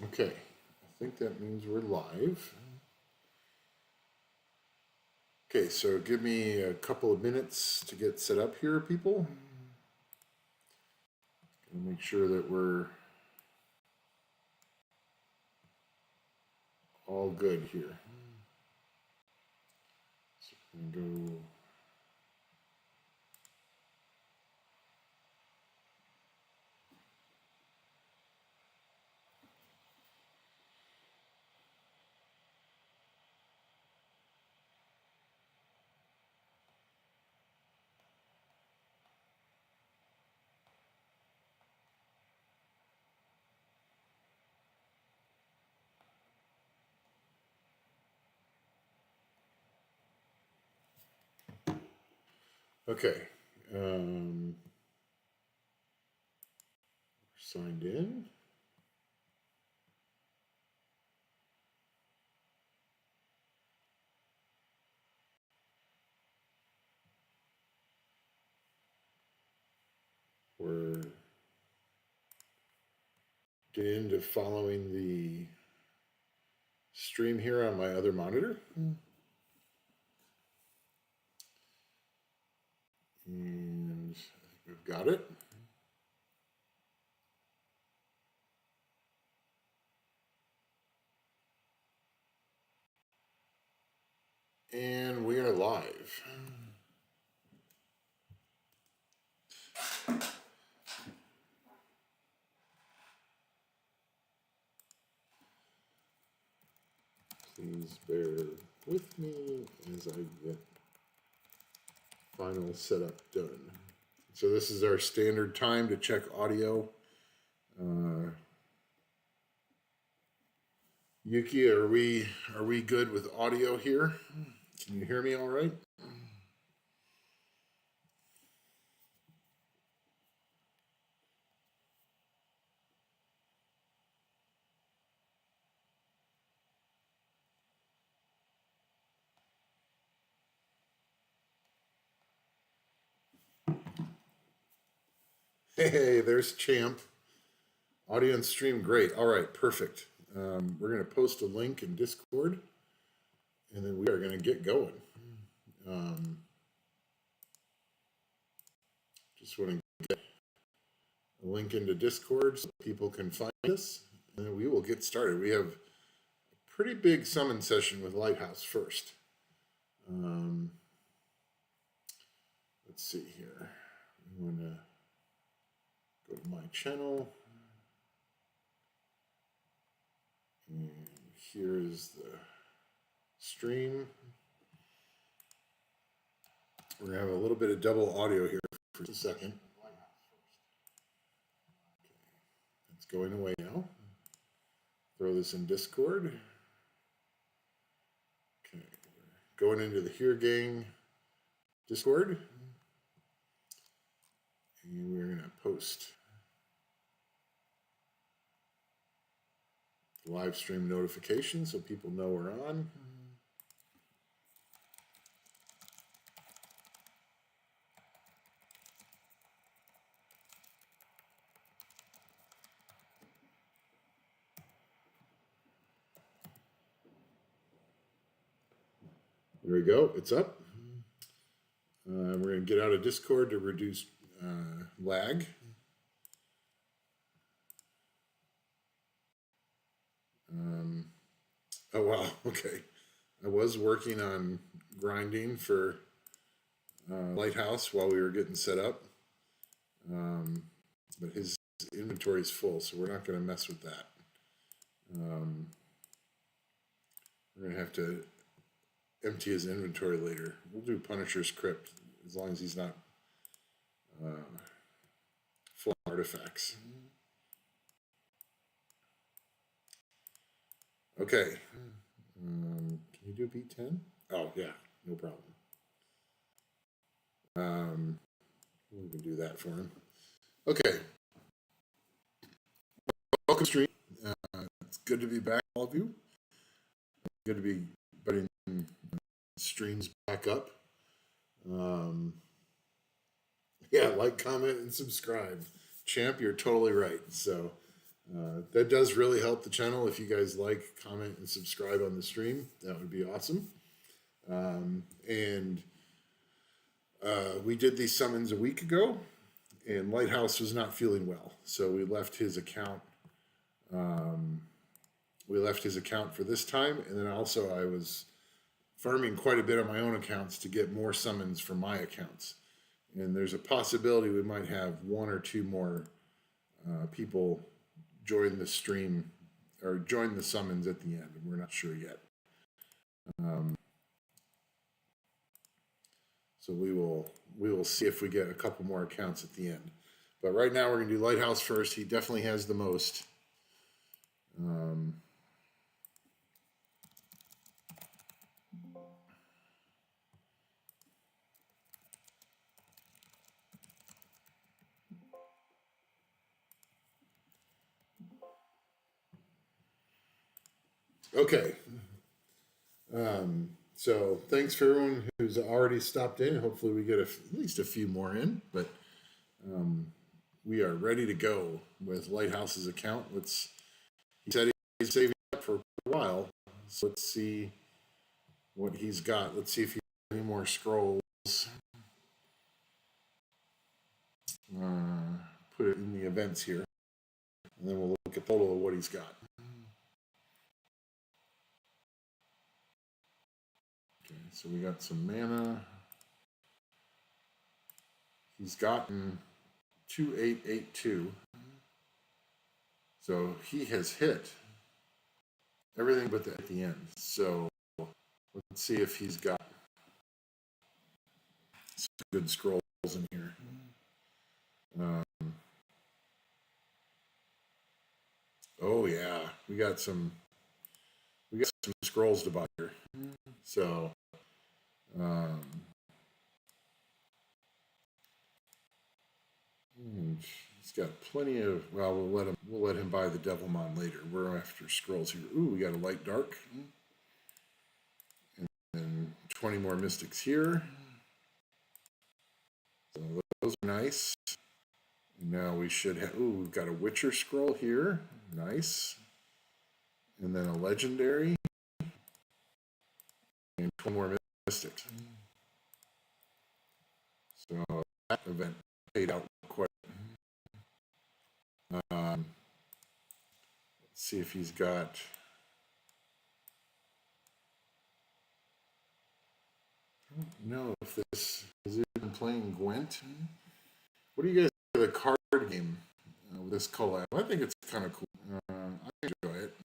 Okay, I think that means we're live. Okay, so give me a couple of minutes to get set up here, people. Gonna make sure that we're all good here. So I'm gonna go. Okay, signed in. We're getting into following the stream here on my other monitor. And I think we've got it. And we are live. Please bear with me as I get final setup done. So this is our standard time to check audio. Yuki, are we good with audio here? Can you hear me all right? Hey, there's Champ. Audio and stream, great. All right, perfect. We're going to post a link in Discord, and then we are going to get going. Just want to get a link into Discord so people can find us, and then we will get started. We have a pretty big summon session with Lighthouse first. Let's see here. I'm going to go to my channel. And here is the stream. We're going to have a little bit of double audio here for a second. Okay. It's going away now. Throw this in Discord. Okay, we're going into the HereGang Discord. And we're going to post live stream notification so people know we're on. There we go. It's up. We're going to get out of Discord to reduce lag. Oh, wow. Okay. I was working on grinding for Lighthouse while we were getting set up. But his inventory is full, so we're not going to mess with that. We're going to have to empty his inventory later. We'll do Punisher's Crypt as long as he's not full artifacts. Okay. Can you do B10? Oh, yeah, no problem. We can do that for him. Okay. Welcome, stream. It's good to be back, all of you. Good to be putting streams back up. Yeah, like, comment, and subscribe. Champ, you're totally right. So That does really help the channel. If you guys like, comment, and subscribe on the stream, that would be awesome. And we did these summons a week ago, and Lighthouse was not feeling well, so we left his account. We left his account for this time, and then also I was farming quite a bit on my own accounts to get more summons from my accounts. And there's a possibility we might have one or two more people join the stream or join the summons at the end. We're not sure yet. So we will see if we get a couple more accounts at the end. But right now we're going to do Lighthouse first. He definitely has the most. Okay. So thanks for everyone who's already stopped in. Hopefully we get at least a few more in, but we are ready to go with Lighthouse's account. He said he's saving up for a while, so let's see what he's got. Let's see if he has any more scrolls. Put it in the events here, and then we'll look at the total of what he's got. So we got some mana. He's gotten 2882. So he has hit everything but at the end. So let's see if he's got some good scrolls in here. Oh yeah, we got some scrolls to buy here. So he's got plenty of. Well, we'll let him buy the Devilmon later. We're after scrolls here. Ooh, we got a light dark, and then 20 more mystics here. So those are nice. And now we should have. Ooh, we've got a Witcher scroll here. Nice. And then a legendary, and 20 more mystics. So that event paid out quite. Let's see if he's got. I don't know if this is even playing Gwent. What do you guys think of the card game with this collab? I think it's kind of cool. I enjoy it.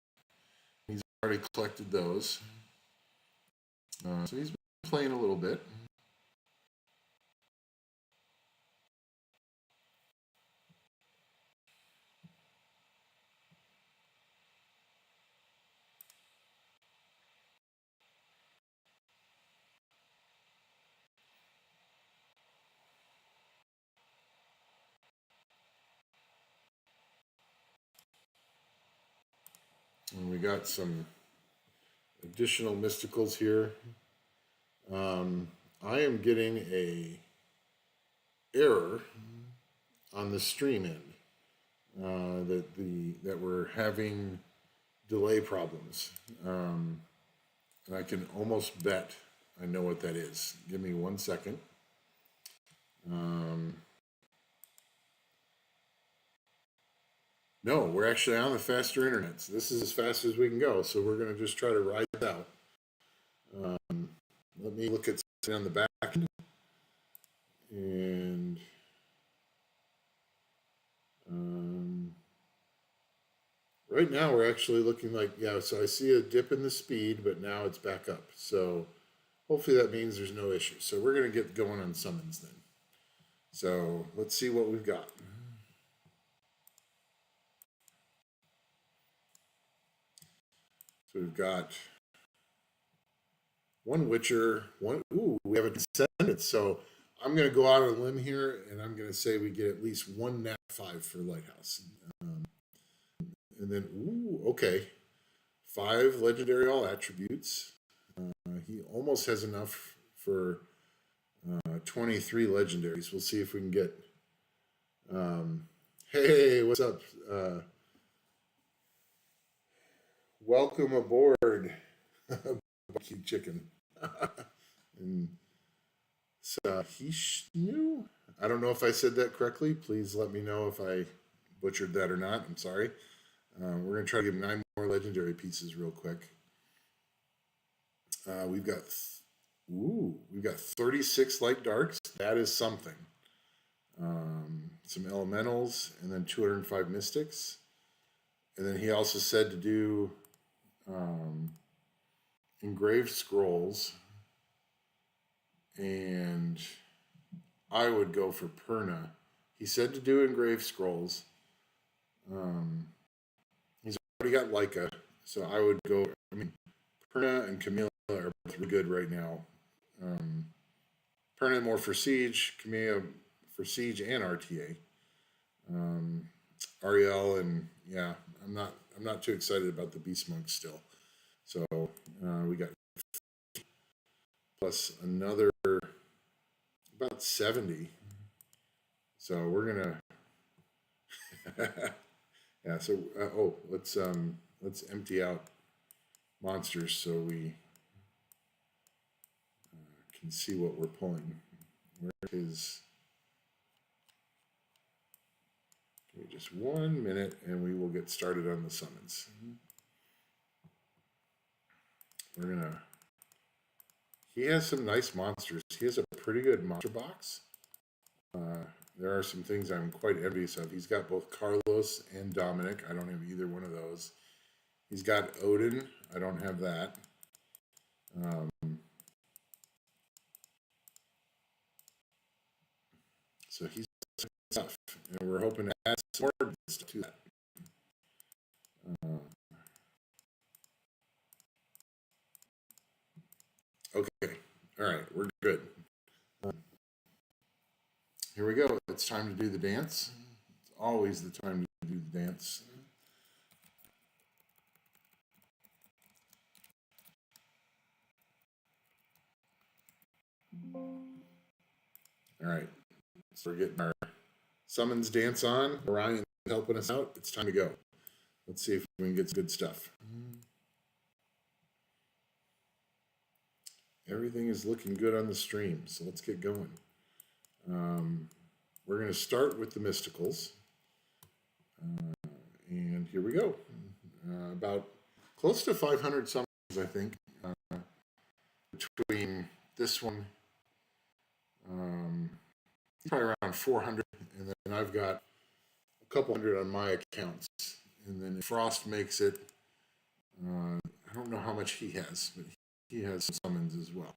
He's already collected those, so he's been playing a little bit. And we got some additional mysticals here. I am getting a error on the stream end that we're having delay problems, and I can almost bet I know what that is. Give me 1 second. No, we're actually on the faster internet. So this is as fast as we can go. So we're going to just try to ride it out. Let me look at something on the back end. And right now we're actually looking like, yeah, so I see a dip in the speed, but now it's back up. So hopefully that means there's no issue. So we're going to get going on summons then. So let's see what we've got. So we've got one Witcher, we have a Descendant. So I'm going to go out on a limb here, and I'm going to say we get at least one nat 5 for Lighthouse. And then, okay, 5 legendary all attributes. He almost has enough for 23 legendaries. We'll see if we can get. Hey, what's up? welcome aboard, barbecue chicken. And Sahishnu. I don't know if I said that correctly. Please let me know if I butchered that or not. I'm sorry. We're gonna try to get 9 more legendary pieces real quick. We've got we've got 36 light darks. That is something. Some elementals, and then 205 mystics. And then he also said to do engraved scrolls, and I would go for Perna. He said to do engraved scrolls. He's already got Leica, so I would go. I mean, Perna and Camilla are both really good right now. Perna more for Siege, Camilla for Siege and RTA. Ariel and yeah, I'm not too excited about the Beast Monk still. So we got plus another about 70. So we're gonna yeah. So let's empty out monsters so we can see what we're pulling. Where is? Give me just 1 minute, and we will get started on the summons. We're gonna. He has some nice monsters. He has a pretty good monster box. There are some things I'm quite envious of. He's got both Carlos and Dominic. I don't have either one of those. He's got Odin. I don't have that. So he's stuff, and we're hoping to add some more stuff to that. Okay, all right, we're good. Here we go. It's time to do the dance. It's always the time to do the dance. All right, so we're getting our summons dance on. Orion's helping us out. It's time to go. Let's see if we can get some good stuff. Everything is looking good on the stream, so let's get going. We're going to start with the mysticals. And here we go. About close to 500 summons, I think, between this one, probably around 400, and then I've got a couple hundred on my accounts. And then Frost makes it, I don't know how much he has, but he has some summons as well.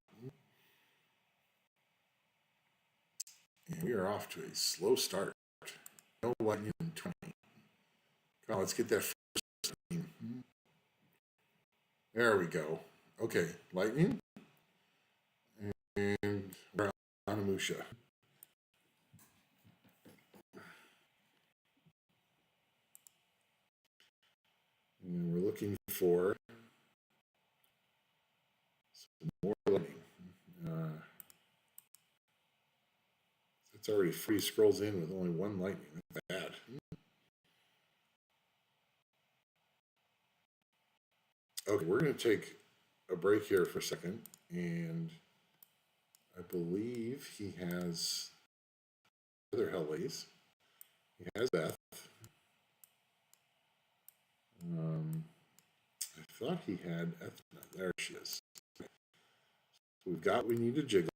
And we are off to a slow start. No lightning in 20. Come on, let's get that first lightning. There we go. Okay, lightning. And we're on Amusha. And we're looking for some more lightning. It's already 3 scrolls in with only 1 lightning. That's bad. Okay, we're going to take a break here for a second, and I believe he has other Hellways. He has Beth. I thought he had Ethna. There she is. So we've got we need to jiggle.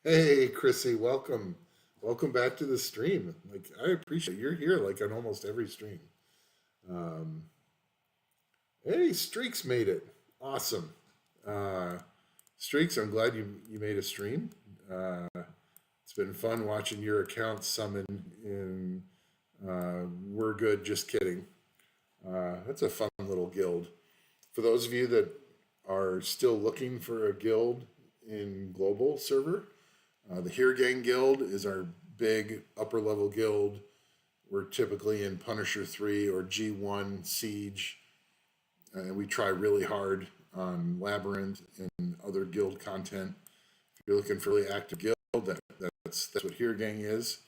Hey, Chrissy, welcome. Welcome back to the stream. Like, I appreciate you're here like on almost every stream. Hey, Streaks made it. Awesome. Streaks, I'm glad you made a stream. It's been fun watching your account summon in We're Good, Just Kidding. That's a fun little guild. For those of you that are still looking for a guild in global server, the HereGang guild is our big upper level guild. We're typically in Punisher 3 or G1 Siege. And we try really hard on Labyrinth and other guild content. If you're looking for a really active guild, that's what HereGang is.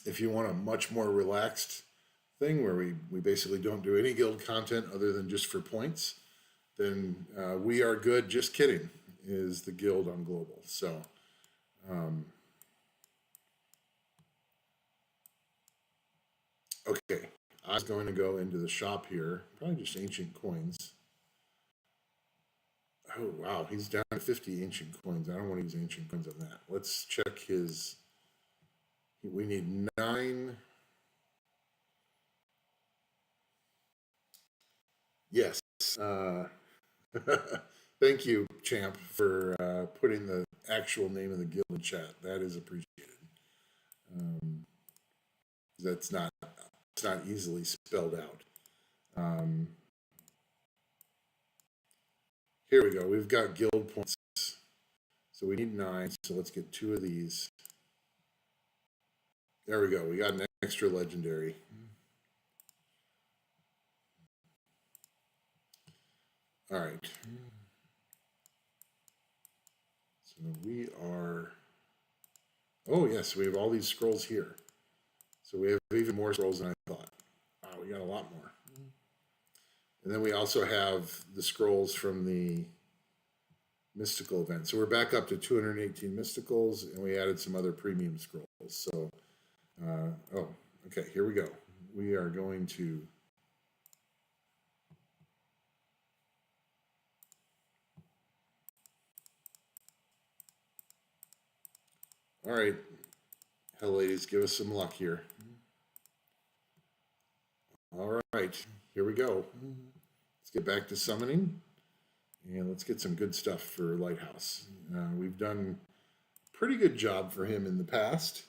If you want a much more relaxed thing where we basically don't do any guild content other than just for points, then We Are Good, Just Kidding is the guild on Global. So okay, I was going to go into the shop here, probably just ancient coins. Oh wow, he's down to 50 ancient coins. I don't want to use ancient coins on that. Let's check his. We need 9. Yes. Thank you, Champ, for putting the actual name of the guild in chat. That is appreciated. That's not it's not easily spelled out. Here we go. We've got guild points. So we need 9. So let's get 2 of these. There we go. We got an extra legendary. All right. So we are. Oh, yes. We have all these scrolls here. So we have even more scrolls than I thought. Wow, we got a lot more. And then we also have the scrolls from the mystical event. So we're back up to 218 mysticals, and we added some other premium scrolls. So, oh, okay, here we go. We are going to. All right, hell ladies, give us some luck here. All right, here we go. Let's get back to summoning, and let's get some good stuff for Lighthouse. We've done a pretty good job for him in the past.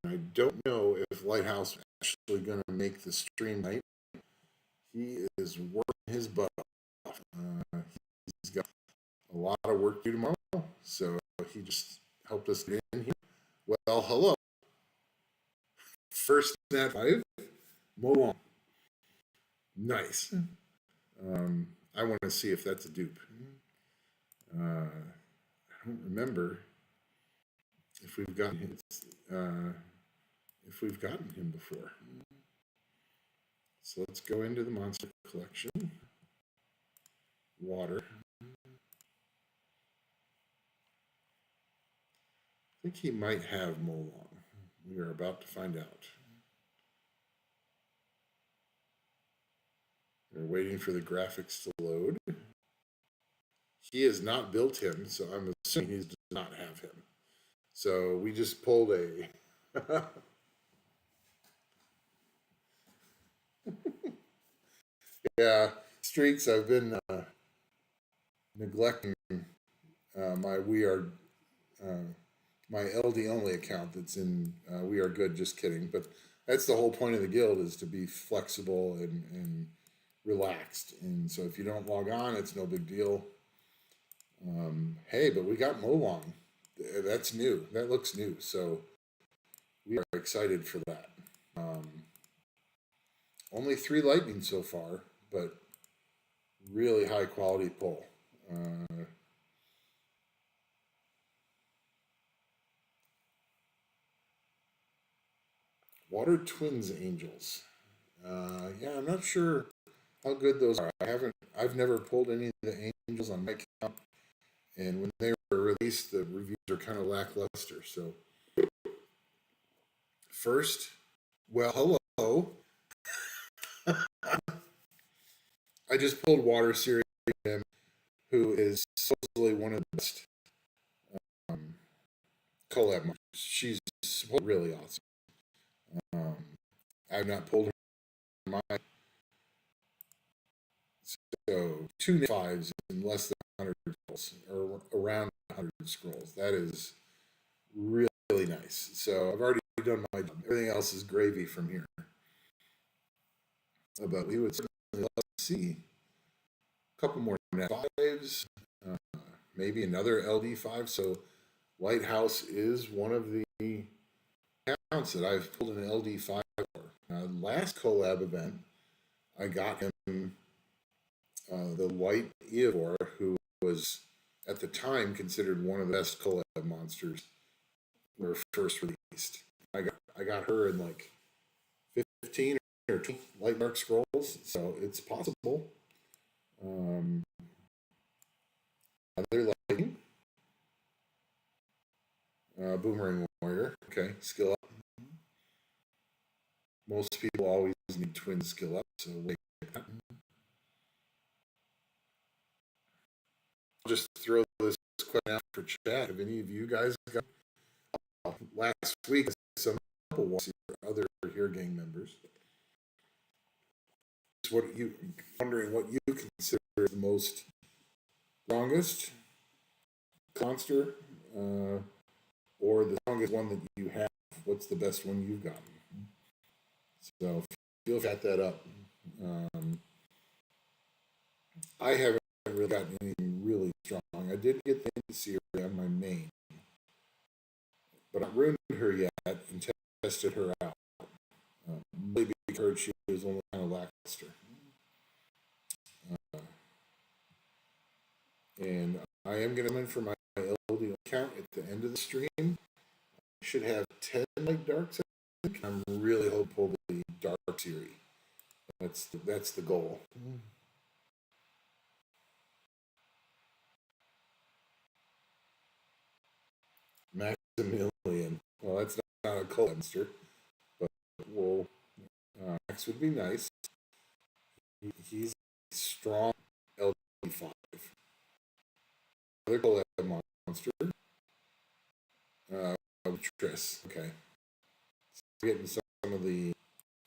I don't know if Lighthouse is actually going to make the stream night. He is working his butt off. He's got a lot of work to do tomorrow, so he just helped us get in here. Well, hello. First nat 5, Mo. Nice. I want to see if that's a dupe. I don't remember if we've gotten him before. So let's go into the monster collection. Water. I think he might have Molong. We are about to find out. We're waiting for the graphics to load. He has not built him, so I'm assuming he does not have him. So we just pulled a. Yeah, streaks. I've been neglecting my my LD only account that's in We Are Good, Just Kidding. But that's the whole point of the guild, is to be flexible and relaxed. And so if you don't log on, it's no big deal. Hey, but we got Molong. That's new. That looks new. So we are excited for that. Only 3 lightning so far, but really high quality pull. Water Twins Angels. Yeah, I'm not sure how good those are. I've never pulled any of the angels on my account, and when they were released, the reviews are kind of lackluster. So, first, well, hello. I just pulled Water Series, who is supposedly one of the best collab monsters. She's really awesome. I've not pulled her in my. So 2 5s in less than 100 scrolls, or around 100 scrolls. That is really, really nice. So I've already done my job. Everything else is gravy from here. But we would certainly love to see a couple more net 5s, maybe another LD5. So Lighthouse is one of the accounts that I've pulled an LD5 for. Last collab event, I got him the white Eivor, who was at the time considered one of the best collab monsters when they were first released. I got her in like 15 or 20 light dark scrolls, so it's possible. Other lighting, boomerang warrior. Okay, skill up. Most people always need twin skill up, so we'll take that. I'll just throw this question out for chat. Have any of you guys got last week? Some other HereGang members. What you wondering what you consider the most strongest monster, or the strongest one that you have? What's the best one you've gotten? So feel set that up. I haven't really gotten anything really strong. I did get the Seer on my main, but I haven't ruined her yet and tested her out. Maybe because she was only kind of lackluster. And I am going to come in for my LD account at the end of the stream. I should have 10 light darks. I'm really hopeful the dark series. That's the goal. Maximilian. Well, that's not a collab monster, but well, Max would be nice. He's a strong LD5. Another collab monster. Triss. Okay. So we're getting some of the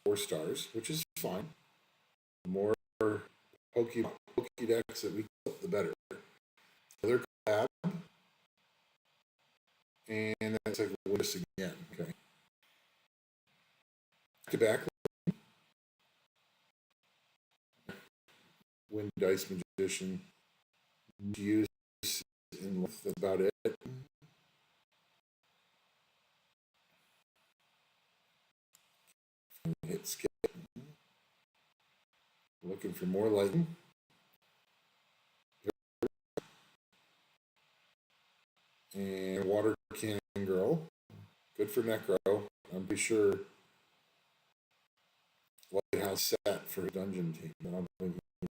4 stars, which is fine. The more Pokédex that we get, the better. Another collab. And that's like this again. Okay. Back. Wind Dice Magician. Use in that's about it. Hit skip. Looking for more lightning. And Water Cannon Girl. Good for Necro. I'm pretty sure Lighthouse set for his dungeon team. I don't think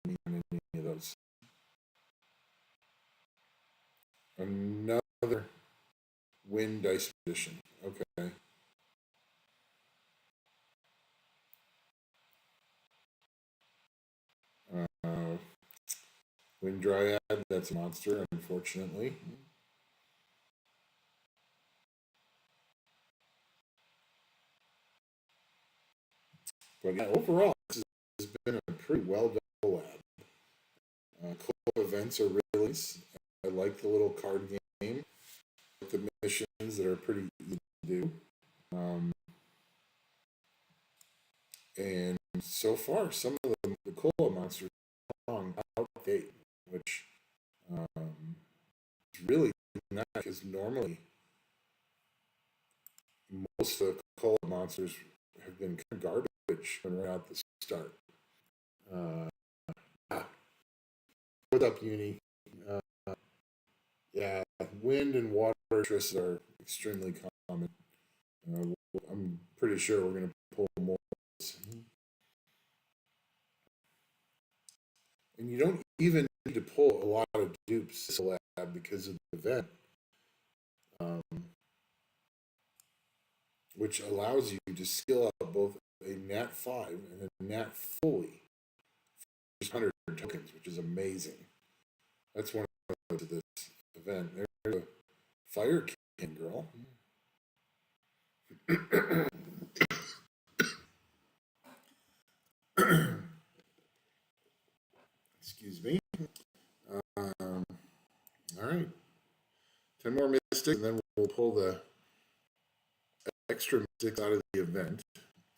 he needs any of those. Another Wind Dice Edition. Okay. Wind Dryad, that's a monster, unfortunately. But yeah, overall, this has been a pretty well done collab. Co-op events are really nice. I like the little card game, the missions that are pretty easy to do. And so far, some of the collab monsters are strong out of date, which is really not because normally most of the collab monsters have been kind of garbage right out the start. What's up, Uni? Yeah, wind and water trisses are extremely common. I'm pretty sure we're going to pull more. And you don't even need to pull a lot of dupes in Collab because of the event, which allows you to skill up both a Nat 5 and a Nat fully for 100 tokens, which is amazing. That's one of the this event. There's a Fire King Girl. Excuse me. All right. 10 more mystics, and then we'll pull the extra mystics out of the event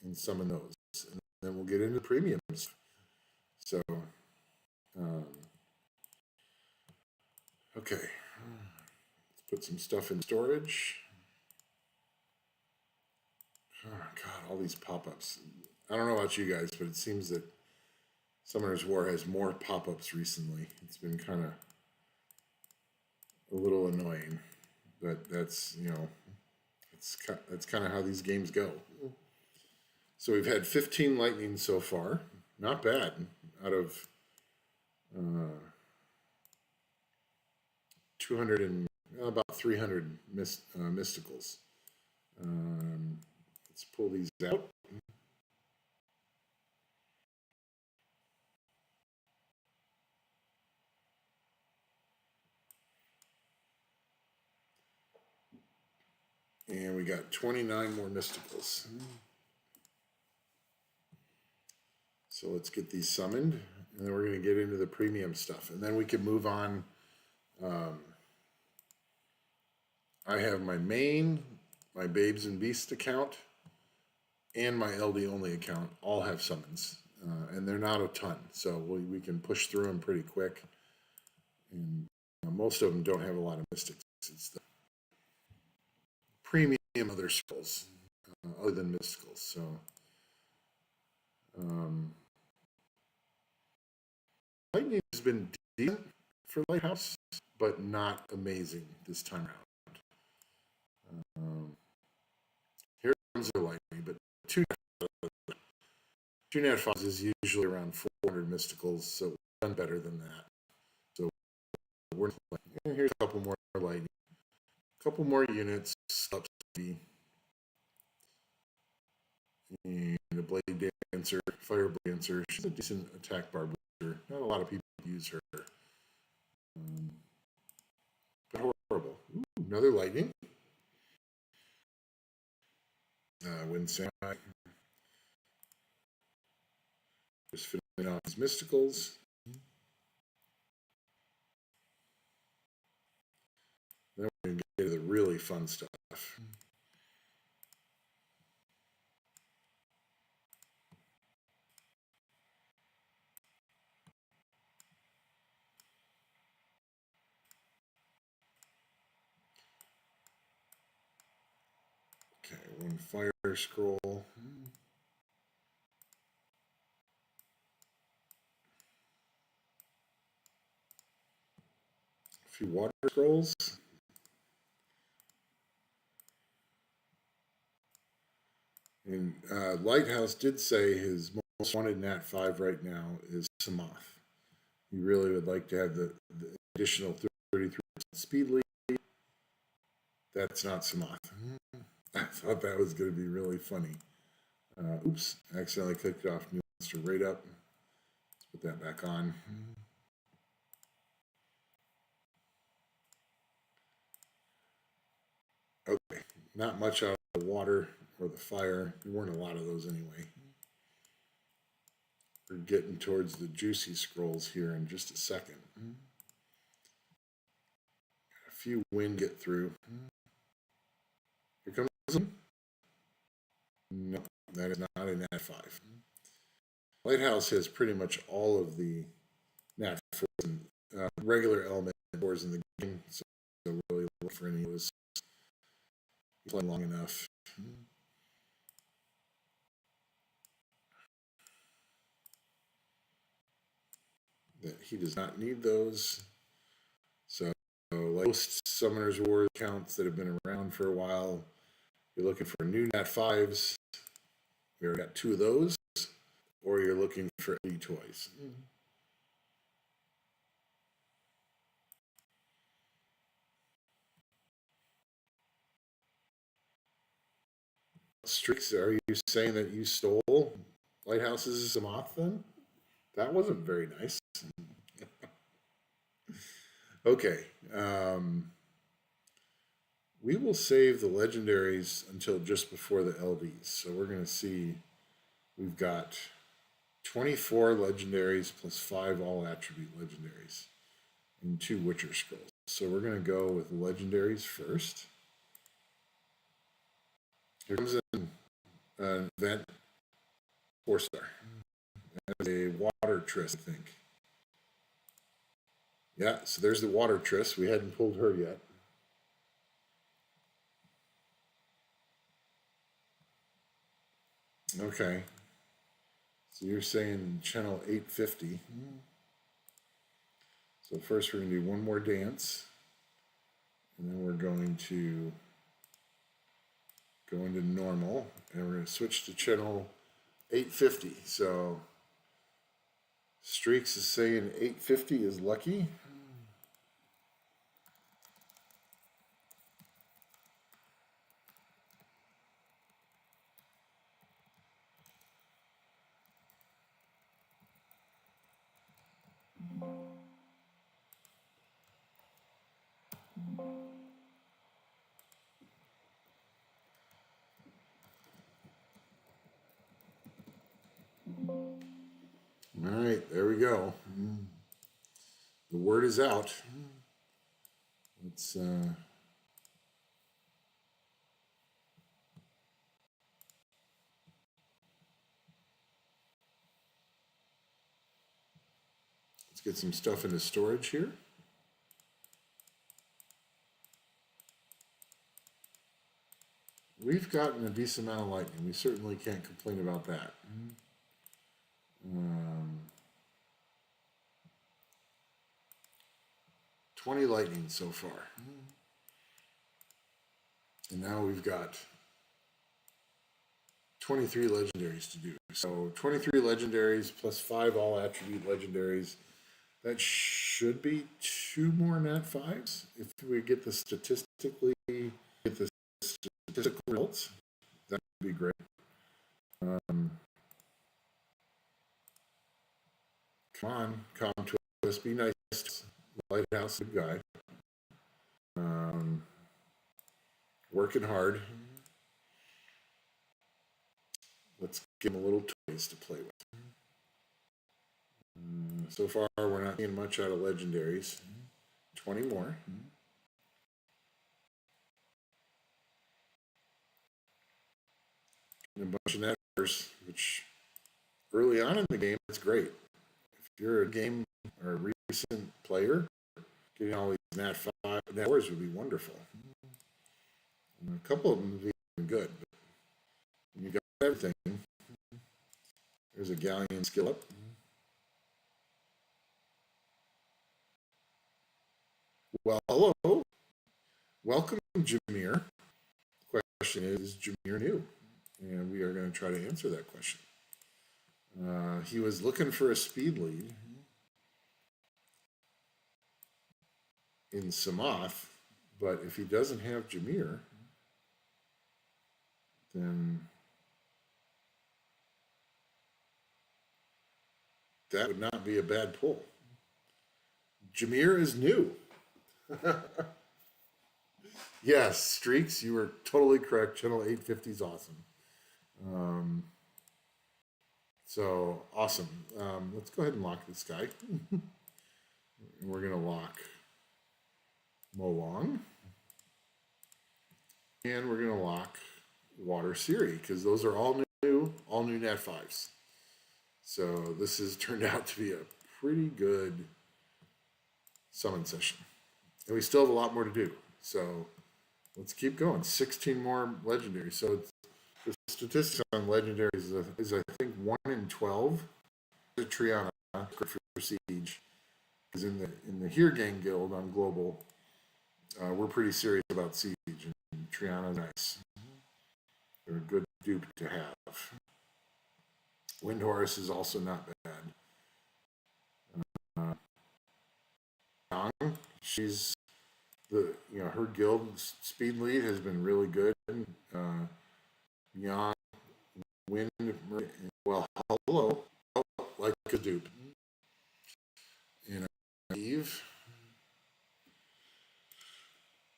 and summon those. And then we'll get into premiums. So, okay. Let's put some stuff in storage. Oh, God, all these pop-ups. I don't know about you guys, but it seems that Summoner's War has more pop-ups recently. It's been kind of a little annoying, but that's, you know, that's kind of how these games go. So we've had 15 lightning so far. Not bad out of 200 and about 300 mysticals. Let's pull these out. And we got 29 more mysticals. So let's get these summoned, and then we're going to get into the premium stuff. And then we can move on. I have my main, my Babes and Beast account, and my LD only account all have summons. And they're not a ton, so we can push through them pretty quick. And most of them don't have a lot of mystics. It's the premium other scrolls, other than mysticals. So Lightning has been decent for Lighthouse, but not amazing this time around. Here comes the Lightning, but two Nat 5s is usually around 400 mysticals, so we've done better than that. So we're and here's a couple more Lightning, a couple more units, up speed, and a Blade Dancer, Fire Blade Dancer. She's a decent attack bar booster. Not a lot of people use her. But horrible. Ooh, another Lightning. Wind Samurai. Just filling out his mysticals. Then we're going to get to the really fun stuff. Okay, one fire scroll. A few water scrolls. And Lighthouse did say his most wanted Nat 5 right now is Samoth. He really would like to have the additional 33% speed lead. That's not Samoth. I thought that was going to be really funny. Oops, I accidentally clicked off New Monster right up. Let's put that back on. Okay, not much out of the water or the fire. There weren't a lot of those anyway. We're getting towards the juicy scrolls here in just a second. A few wind get through. Here comes one. No, that is not a Nat 5. Lighthouse has pretty much all of the Nat 4s and regular element 4s in the game, so really look for any of those playing long enough. That he does not need those. So, like most Summoner's War accounts that have been around for a while, you're looking for new Nat 5s. We already got 2 of those. Or you're looking for LED toys. Strix, are you saying that you stole Lighthouse's Samoth then? That wasn't very nice. Okay. We will save the legendaries until just before the LVs. So we're going to see, we've got 24 legendaries plus 5 all attribute legendaries and 2 Witcher scrolls. So we're going to go with the legendaries first. Here comes an event 4-star. That's a water tris, I think. Yeah, so there's the water tris. We hadn't pulled her yet. Okay. So you're saying channel 850. So first we're going to do one more dance. And then we're going to go into normal. And we're going to switch to channel 850. So Streaks is saying 850 is lucky. All right, there we go. The word is out. Let's get some stuff into storage here. We've gotten a decent amount of lightning. We certainly can't complain about that. 20 lightning so far. And now we've got 23 legendaries to do. So 23 legendaries plus 5 all attribute legendaries. That should be 2 more nat 5s if we get the statistical results. That would be great. Come on, come to us. Be nice. Lighthouse, good guy. Working hard. Let's give him a little toys to play with. So far, we're not getting much out of legendaries. 20 more. And a bunch of netters, which early on in the game, it's great. If you're a game or a recent player, getting all these nat 5 nat 4s would be wonderful. And a couple of them would be good. But when you got everything, there's a galleon skill up. Well, hello. Welcome, Jameer. The question is Jameer new? And we are going to try to answer that question. He was looking for a speed lead in Samoth, but if he doesn't have Jameer, then that would not be a bad pull. Jameer is new. Yes, Streaks, you were totally correct. Channel 850 is awesome. So awesome. Let's go ahead and lock this guy. We're going to lock Molong. And we're going to lock Water Siri because those are all new nat 5s. So this has turned out to be a pretty good summon session. And we still have a lot more to do. So let's keep going. 16 more legendaries. So the statistics on legendaries is I think 1 in 12. Triana for Siege. Because in the HereGang guild on Global, we're pretty serious about Siege. And Triana's nice. They're a good dupe to have. Windhorse is also not bad. She's her guild speed lead has been really good. Yang, Wind, well, hello, like a dupe. And Eve,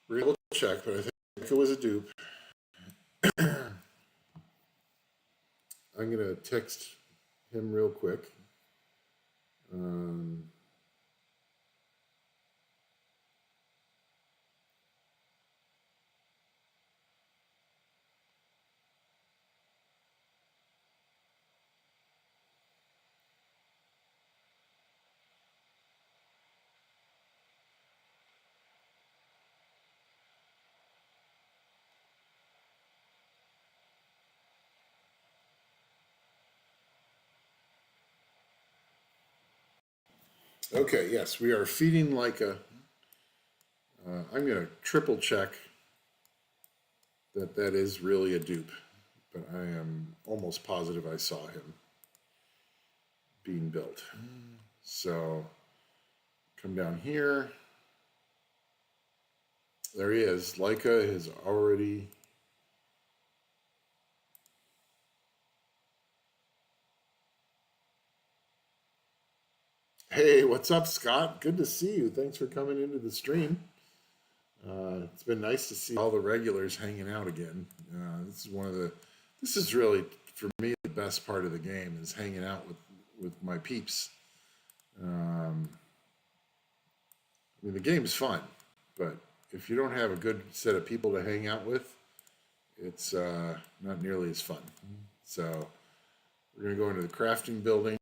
we're able to check, but I think it was a dupe. I'm gonna text him real quick. Okay, yes, we are feeding like a. I'm going to triple check that that is really a dupe, but I am almost positive I saw him being built. So come down here. There he is. Leica is already. Hey, what's up, Scott? Good to see you. Thanks for coming into the stream. It's been nice to see all the regulars hanging out again. This is one of the. This is really for me the best part of the game is hanging out with my peeps. I mean, the game's fun, but if you don't have a good set of people to hang out with, it's not nearly as fun. So we're going to go into the crafting building.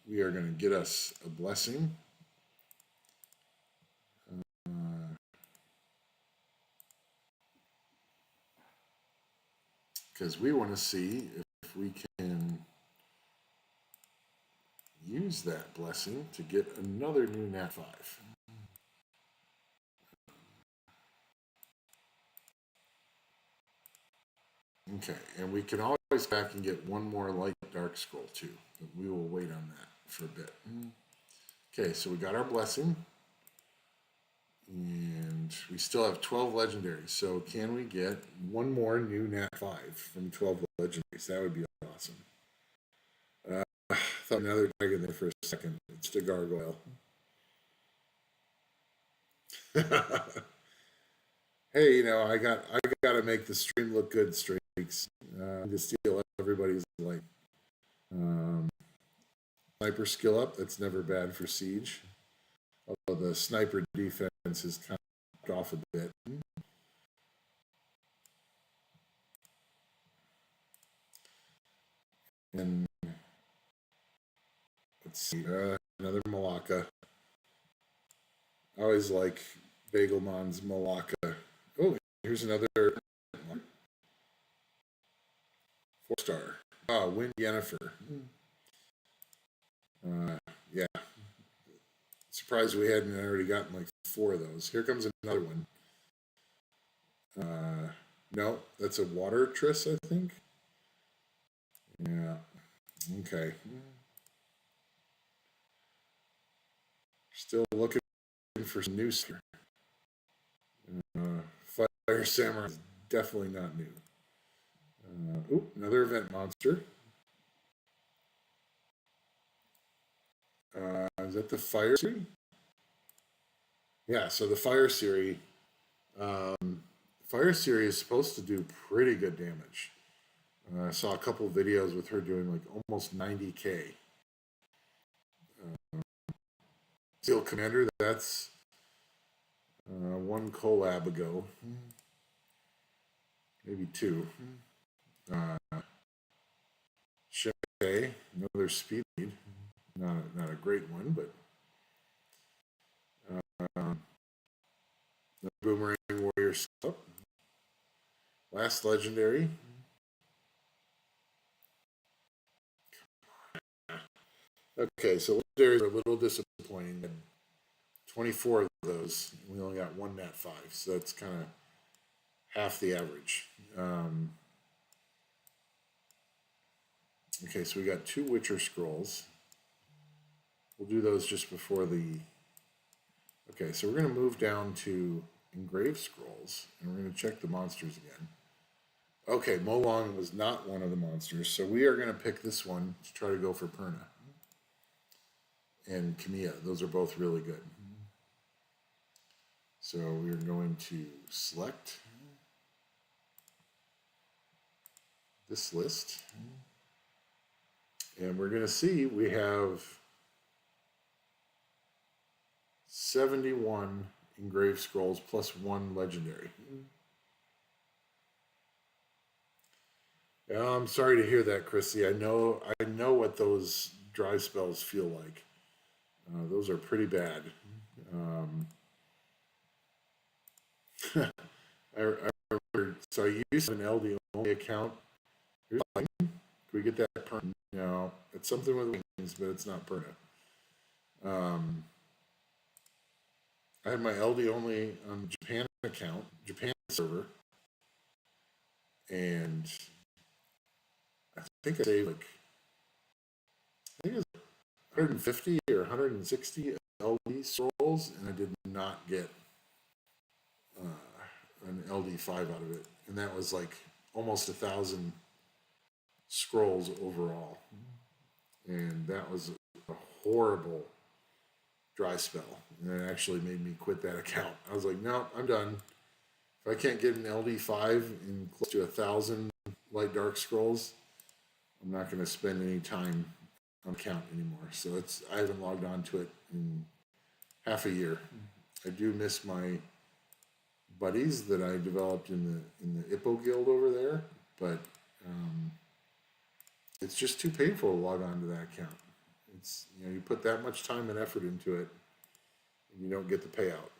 We are going to get us a blessing. Because we want to see if we can use that blessing to get another new Nat 5. Okay, and we can always back and get one more light dark scroll too, but we will wait on that for a bit. Okay, so we got our blessing, and we still have 12 legendaries. So can we get one more new Nat 5 from 12 legendaries? That would be awesome. I thought another dragon there for a second. It's the gargoyle. Hey, you know, I got to make the stream look good, Streaks. To steal everybody's light. Sniper skill up. That's never bad for siege. Although the sniper defense is kind of off a bit. And let's see, another Malacca. I always like Bagelmon's Malacca. Oh, here's another 4-star. Ah, Wind Yennefer. Yeah. Surprised we hadn't already gotten like 4 of those. Here comes another one. No, that's a water triss, I think. Yeah. Okay. Still looking for some new stuff. Fire Samurai is definitely not new. Another event monster. Is that the Fire Series? Yeah, so the Fire Series. Fire Series is supposed to do pretty good damage. I saw a couple videos with her doing like almost 90k. Steel Commander, that's one collab ago. Maybe 2. Shay, another speed lead. Not a great one, but the Boomerang Warrior stuff. Last legendary. Okay, so legendaries are a little disappointing. 24 of those. We only got one Nat 5, so that's kind of half the average. Okay, so we got 2 Witcher Scrolls. We'll do those just before the... Okay, so we're going to move down to Engraved Scrolls, and we're going to check the monsters again. Okay, Molong was not one of the monsters, so we are going to pick this one to try to go for Perna. And Camilla, those are both really good. So we're going to select this list. And we're going to see we have 71 engraved scrolls plus 1 legendary. Yeah, I'm sorry to hear that, Chrissy. I know what those dry spells feel like. Those are pretty bad. I remember, so I used an LD only account. Here's can we get that perna? No, it's something with wings, but it's not perna. I have my LD only on Japan account, Japan server, and I think I saved like I think it was 150 or 160 LD scrolls, and I did not get an LD5 out of it, and that was like almost 1,000 scrolls overall, and that was a horrible dry spell, and it actually made me quit that account. I was like, no, I'm done. If I can't get an LD5 in close to 1,000 light dark scrolls, I'm not going to spend any time on account anymore. So I haven't logged on to it in half a year. I do miss my buddies that I developed in the Ippo guild over there, but it's just too painful to log on to that account. It's you put that much time and effort into it, and you don't get the payout.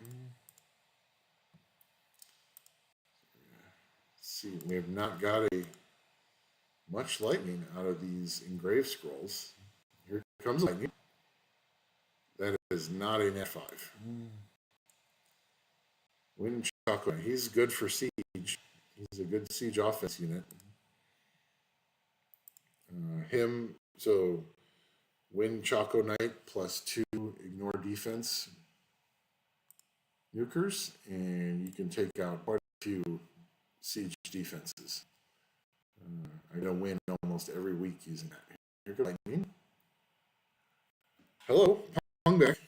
Let's see, we have not got much lightning out of these engraved scrolls. Here comes lightning. That is not an F5. Wind Chocolate. He's good for siege. He's a good siege offense unit. So Wind Choco Knight +2 ignore defense nukers, and you can take out quite a few siege defenses. I gotta win almost every week using that. Here goes lightning. Hello, Pongback.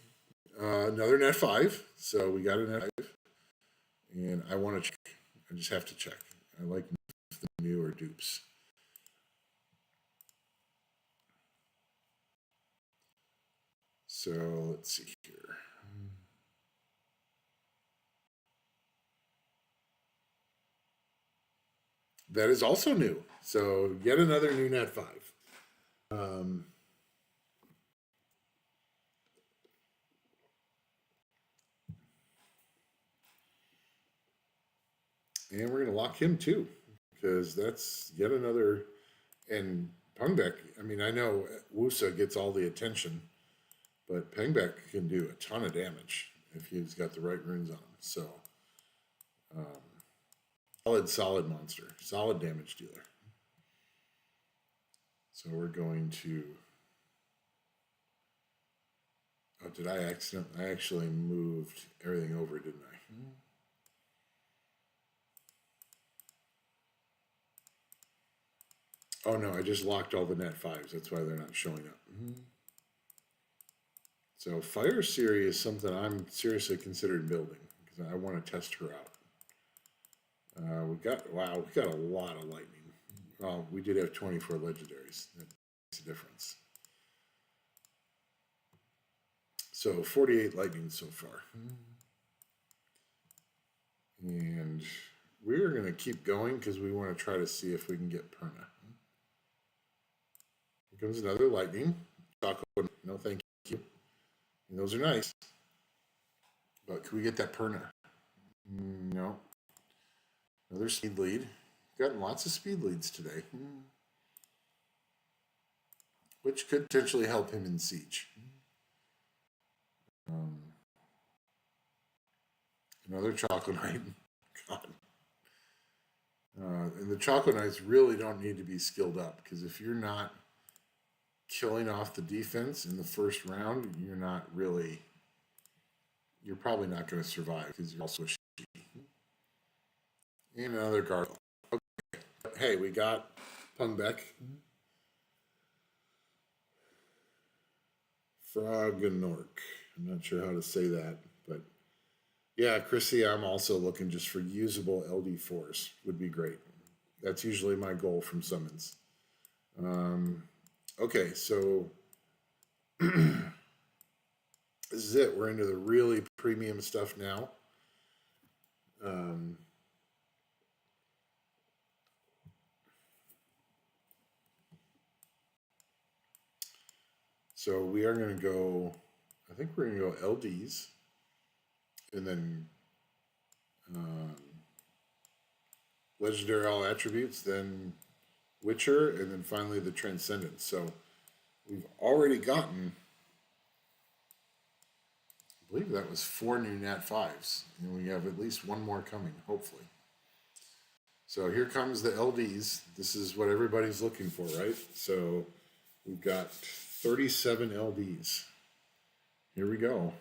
Another net 5. So we got a net 5. And I want to check. I just have to check. I like the newer dupes. So let's see here. That is also new. So yet another new net 5. And we're going to lock him too, because that's yet another. And Pengbeck, I mean, I know Wusa gets all the attention, but Pengbeck can do a ton of damage if he's got the right runes on him. So, solid monster, solid damage dealer. So we're going to. Oh, did I accident? I actually moved everything over, didn't I? Oh no, I just locked all the net 5s. That's why they're not showing up. So Fire Siri is something I'm seriously considering building because I want to test her out. We got a lot of lightning. Well, we did have 24 legendaries. That makes a difference. So 48 lightning so far. And we're going to keep going because we want to try to see if we can get Perna. Here comes another lightning. Chocolate, no thank you. And those are nice. But can we get that Perna? No. Another speed lead. Gotten lots of speed leads today. Which could potentially help him in siege. Another Chocolate Knight. God. And the Chocolate Knights really don't need to be skilled up because if you're not killing off the defense in the first round, you're probably not going to survive because you're also a shitty. And another gargoyle. Okay. Hey, we got Pungbeck. Froggenork. I'm not sure how to say that, but yeah, Chrissy, I'm also looking just for usable LD4s. Would be great. That's usually my goal from summons. Okay, so this is it. We're into the really premium stuff now. So we are going to go, I think we're going to go LDs, and then legendary all attributes, then Witcher, and then finally the Transcendence. So we've already gotten I believe that was 4 new Nat 5s, and we have at least one more coming, hopefully. So here comes the LDs. This is what everybody's looking for, right? So we've got 37 LDs. Here we go.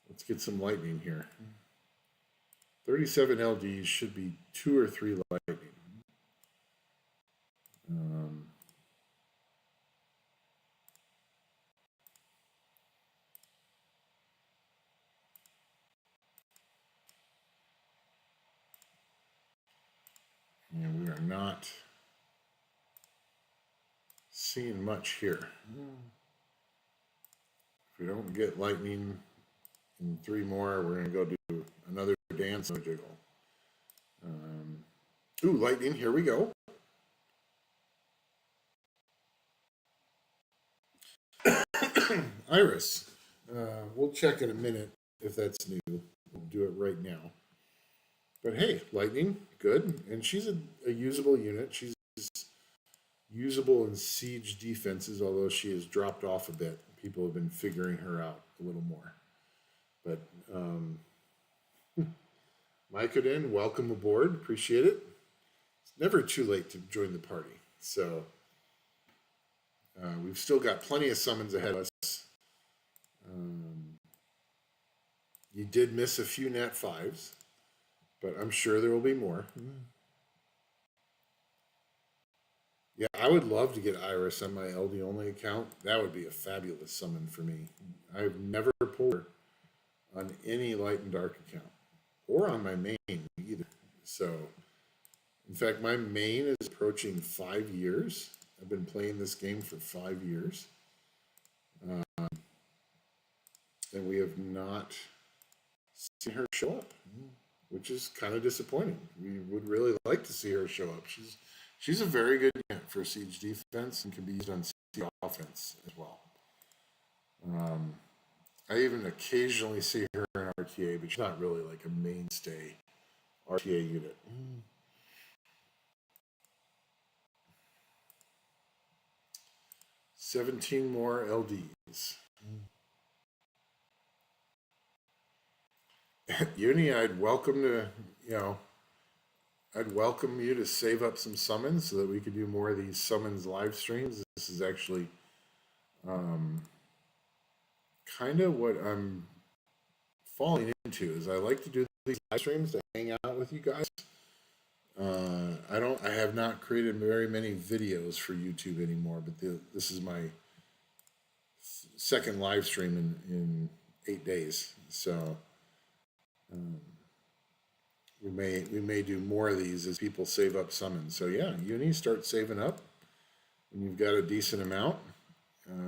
Let's get some lightning here. 37 LDs should be 2 or 3 lightning. And we are not seeing much here. If we don't get lightning in 3 more, we're going to go do another dance no jiggle. Ooh, lightning, here we go. Iris. We'll check in a minute if that's new. We'll do it right now. But hey, lightning, good. And she's a usable unit. She's usable in siege defenses, although she has dropped off a bit. People have been figuring her out a little more. But Mykoden, welcome aboard. Appreciate it. It's never too late to join the party. So we've still got plenty of summons ahead of us. You did miss a few Nat 5s, but I'm sure there will be more. Yeah, I would love to get Iris on my LD only account. That would be a fabulous summon for me. I've never pulled her on any light and dark account or on my main either. So, in fact, my main is approaching 5 years. I've been playing this game for 5 years. And we have not seen her show up, which is kind of disappointing. We would really like to see her show up. She's a very good unit for siege defense and can be used on siege offense as well. I even occasionally see her in RTA, but she's not really like a mainstay RTA unit. 17 more LDs. Uni, I'd welcome you to save up some summons so that we could do more of these summons live streams. This is actually kind of what I'm falling into. Is I like to do these live streams to hang out with you guys. I have not created very many videos for YouTube anymore, but this is my second live stream in 8 days. So we may do more of these as people save up summons. So yeah, Uni, start saving up. When you've got a decent amount,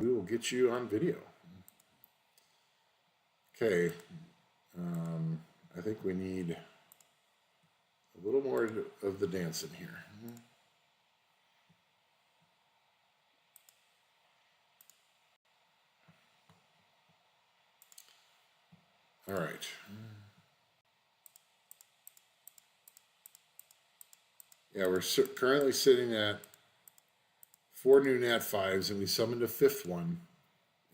we will get you on video. Okay, I think we need a little more of the dancing here. All right. Yeah, we're currently sitting at 4 new Nat 5s, and we summoned a 5th one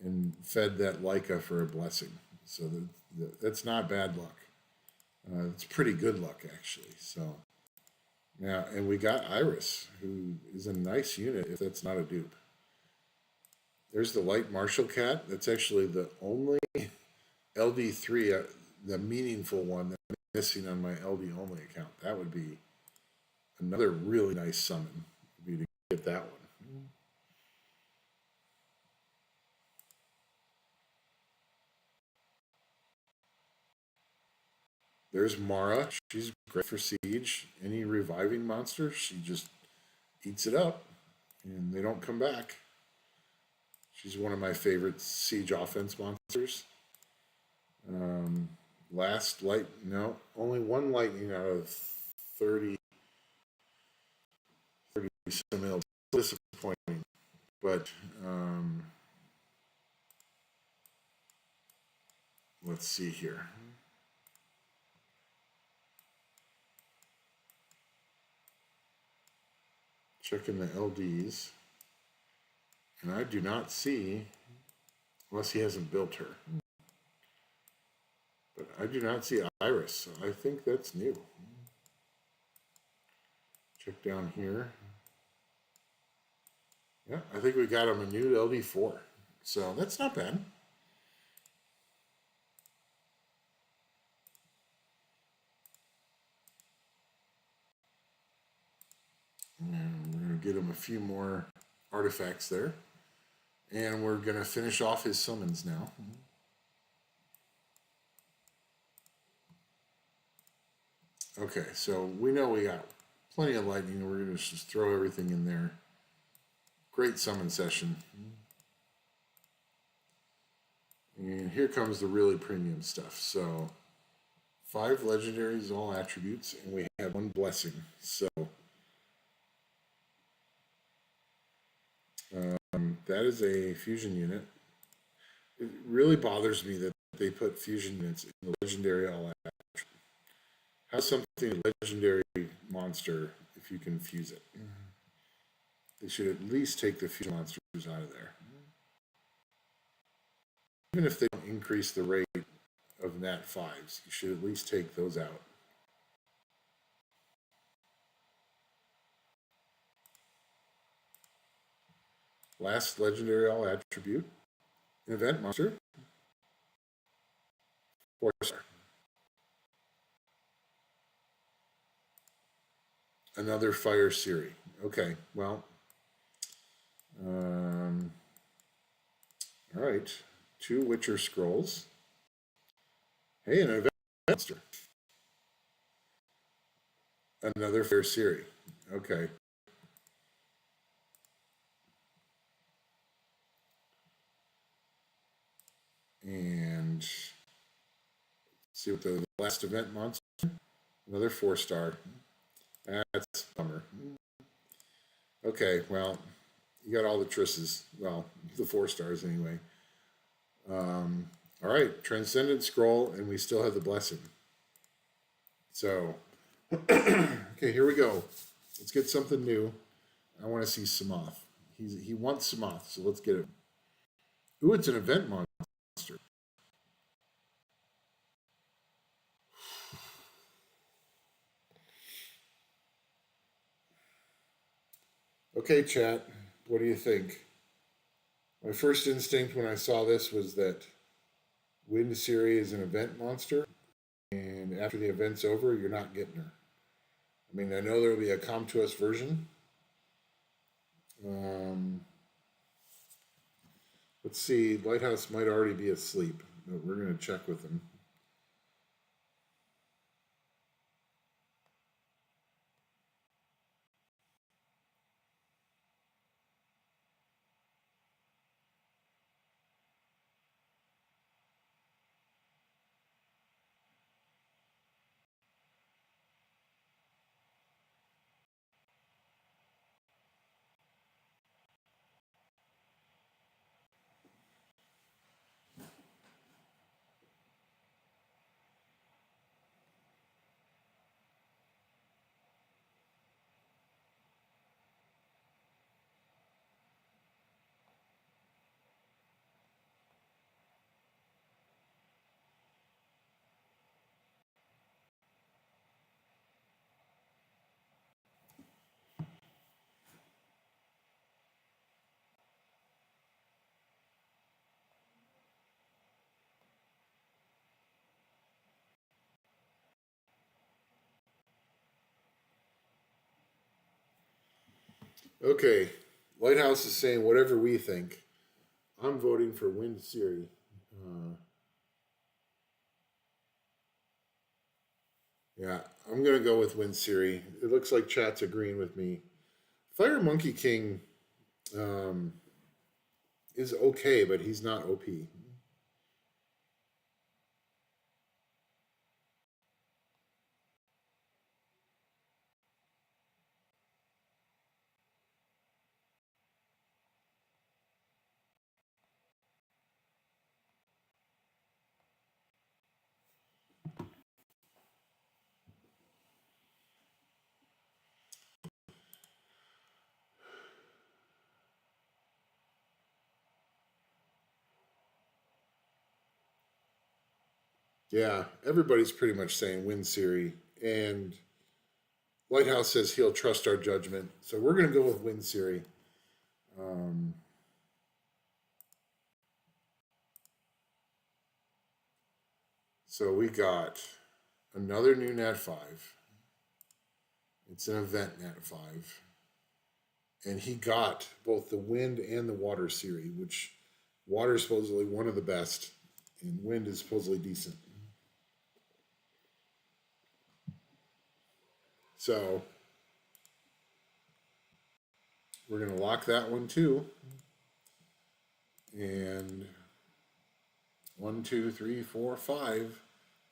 and fed that Leica for a blessing. So that's not bad luck. It's pretty good luck, actually. So now, and we got Iris, who is a nice unit if that's not a dupe. There's the Light Martial Cat. That's actually the only LD3, the meaningful one that I'm missing on my LD only account. That would be another really nice summon, would be to get that one. There's Mara. She's great for siege. Any reviving monster, she just eats it up, and they don't come back. She's one of my favorite siege offense monsters. Last light, no, only one lightning out of 30 some mil. Disappointing, but let's see here. Checking the LDs, and I do not see, unless he hasn't built her. I do not see Iris, so I think that's new. Check down here. Yeah, I think we got him a new LD4. So that's not bad. And we're going to get him a few more artifacts there. And we're going to finish off his summons now. Okay, so we know we got plenty of lightning. We're going to just throw everything in there. Great summon session. And here comes the really premium stuff. So 5 legendaries, all attributes, and we have 1 blessing. So that is a fusion unit. It really bothers me that they put fusion units in the legendary all attribute. How's something a legendary monster if you can fuse it? They should at least take the fusion monsters out of there. Even if they don't increase the rate of nat 5s, you should at least take those out. Last legendary all attribute, an event monster, 4-star. Another Fire Siri. Okay, well, all right. 2 Witcher Scrolls. Hey, an event monster. Another Fire Siri. Okay. And see what the last event monster. Another 4-star. That's a bummer. Okay, well, you got all the Trisses. Well, the 4-stars anyway. All right, Transcendent Scroll, and we still have the Blessing. So, okay, here we go. Let's get something new. I want to see Samoth. He wants Samoth, so let's get it. Ooh, it's an event monster. Okay, chat, what do you think? My first instinct when I saw this was that Wind Siri is an event monster, and after the event's over, you're not getting her. I mean, I know there will be a Come To Us version. Let's see, Lighthouse might already be asleep, but we're going to check with him. Okay, Lighthouse is saying whatever we think. I'm voting for Wind Siri. Yeah, I'm going to go with Wind Siri. It looks like chat's agreeing with me. Fire Monkey King is okay, but he's not OP. Yeah, everybody's pretty much saying win Siri, and Lighthouse says he'll trust our judgment. So we're going to go with win Siri. So we got another new Nat 5. It's an event Nat 5. And he got both the wind and the water Siri, which water is supposedly one of the best, and wind is supposedly decent. So we're going to lock that one too. And 1, 2, 3, 4, 5.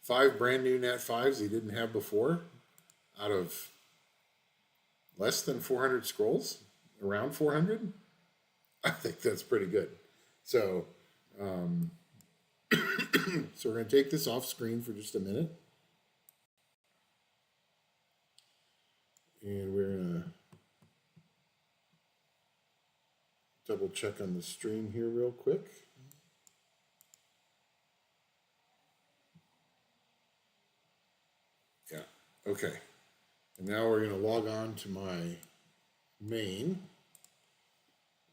5 brand new Nat 5s he didn't have before out of less than 400 scrolls, around 400. I think that's pretty good. So, so we're going to take this off screen for just a minute. And we're going to double check on the stream here real quick. Yeah, okay. And now we're going to log on to my main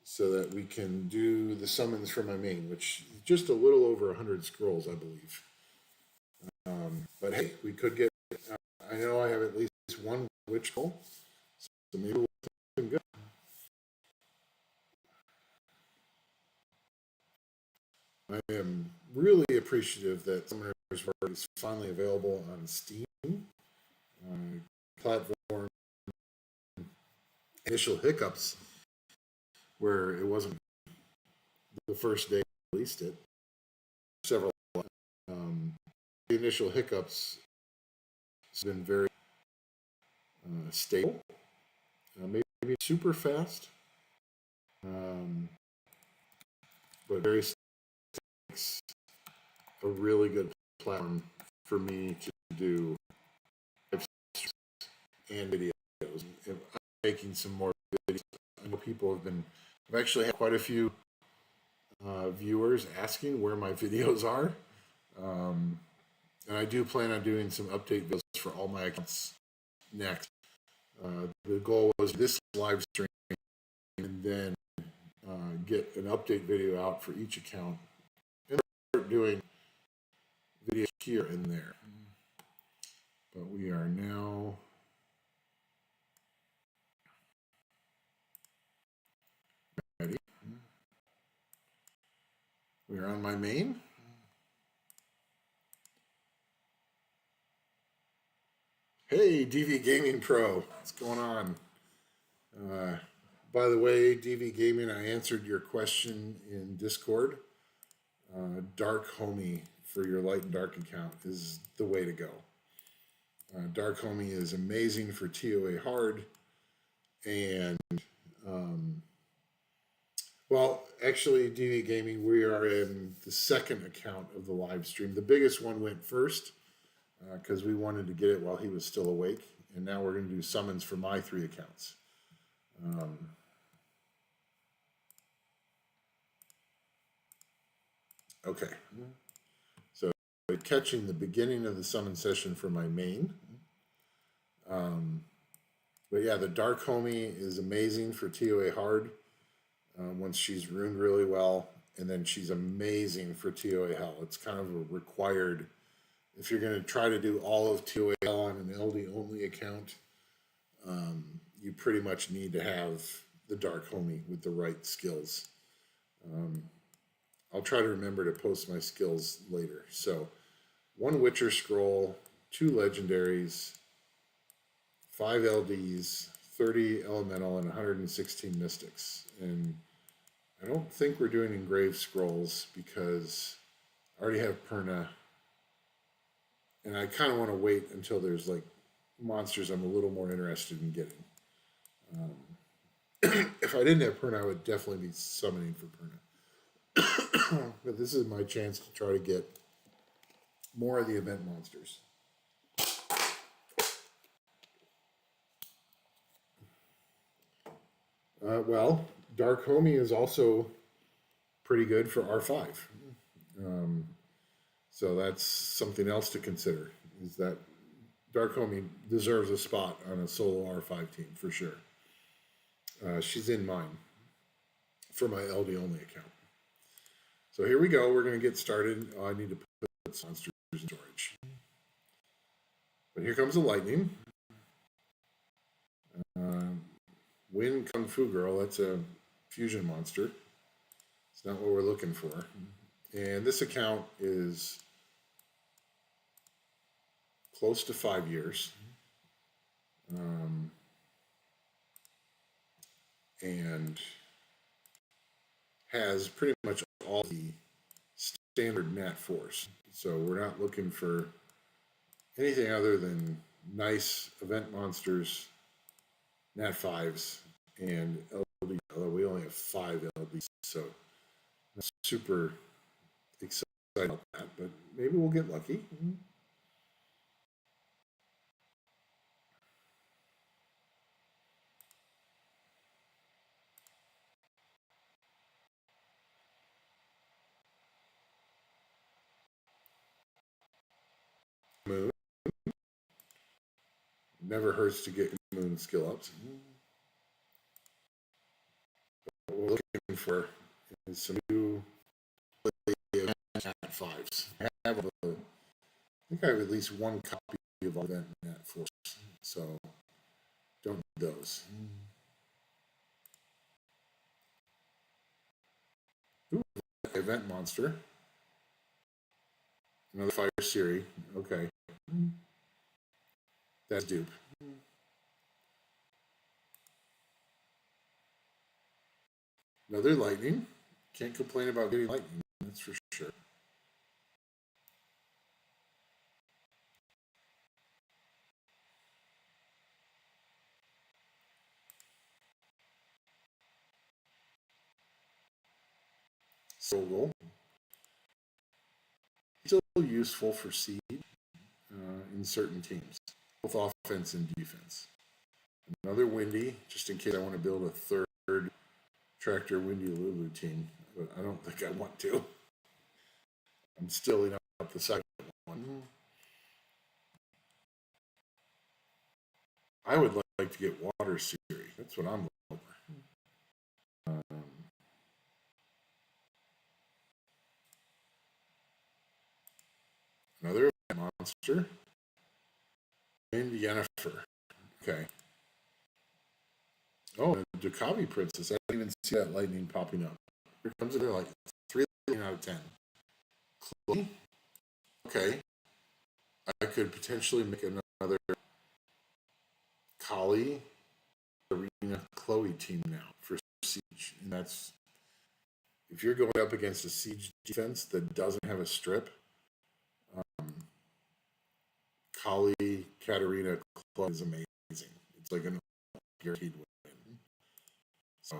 so that we can do the summons for my main, which is just a little over 100 scrolls, I believe. But hey, we could get, I know I have at least one witch scroll, so maybe we'll do something good. I am really appreciative that Summoner's Word is finally available on Steam. Platform initial hiccups where it wasn't the first day I released it. Several the initial hiccups have been very stable, maybe super fast, but very a really good platform for me to do and videos. I'm making some more videos. I know people have been, I've actually had quite a few viewers asking where my videos are. And I do plan on doing some update videos for all my accounts next. The goal was this live stream and then get an update video out for each account and start doing videos here and there. But we are now ready. We are on my main. Hey, DV Gaming Pro, what's going on? By the way, DV Gaming, I answered your question in Discord. Dark Homie for your Light and Dark account is the way to go. Dark Homie is amazing for TOA hard, and well, actually, DV Gaming, we are in the second account of the live stream. The biggest one went first because we wanted to get it while he was still awake, and now we're going to do summons for my 3 accounts. Okay, so catching the beginning of the summon session for my main. But yeah, the Dark Homie is amazing for TOA hard once she's ruined really well, and then she's amazing for TOA hell. It's kind of a required, if you're going to try to do all of TOA hell on an LD only account, you pretty much need to have the Dark Homie with the right skills. I'll try to remember to post my skills later. So 1 Witcher Scroll, 2 Legendaries, 5 LDs, 30 Elemental, and 116 Mystics. And I don't think we're doing Engraved Scrolls because I already have Perna. And I kind of want to wait until there's like monsters I'm a little more interested in getting. If I didn't have Perna, I would definitely be summoning for Perna. But this is my chance to try to get more of the event monsters. Well, Dark Homie is also pretty good for R5. So that's something else to consider, is that Dark Homie deserves a spot on a solo R5 team for sure. She's in mine for my LD only account. So here we go. We're going to get started. Oh, I need to put monsters in storage. But here comes the lightning. Win Kung Fu Girl. That's a fusion monster. It's not what we're looking for. And this account is close to 5 years. And has pretty much all the standard Nat Force. So we're not looking for anything other than nice event monsters, Nat 5s, and LD. Although we only have 5 LDs, so I'm super excited about that. But maybe we'll get lucky. Moon. Never hurts to get Moon skill ups. What we're looking for is some new Nat 5s. I think I have at least one copy of event Nat Force, so don't need those. Ooh, event monster. Another Fire Siri. Okay. That's dupe. Another lightning. Can't complain about getting lightning, that's for sure. Sogol. Still useful for seed in certain teams, both offense and defense. Another Windy, just in case I want to build a third Tractor Windy Lulu team, but I don't think I want to. I'm still in up the second one. I would like to get Water Siri. That's what I'm looking for. Another monster. And Yennefer. Okay. Oh, and a Dukavi Princess. I didn't even see that lightning popping up. Here comes it. Like 3 out of 10. Chloe. Okay. I could potentially make another Kali Arena Chloe team now for Siege. And that's if you're going up against a Siege defense that doesn't have a strip, Kali Katarina Chloe is amazing. It's like a guaranteed win. So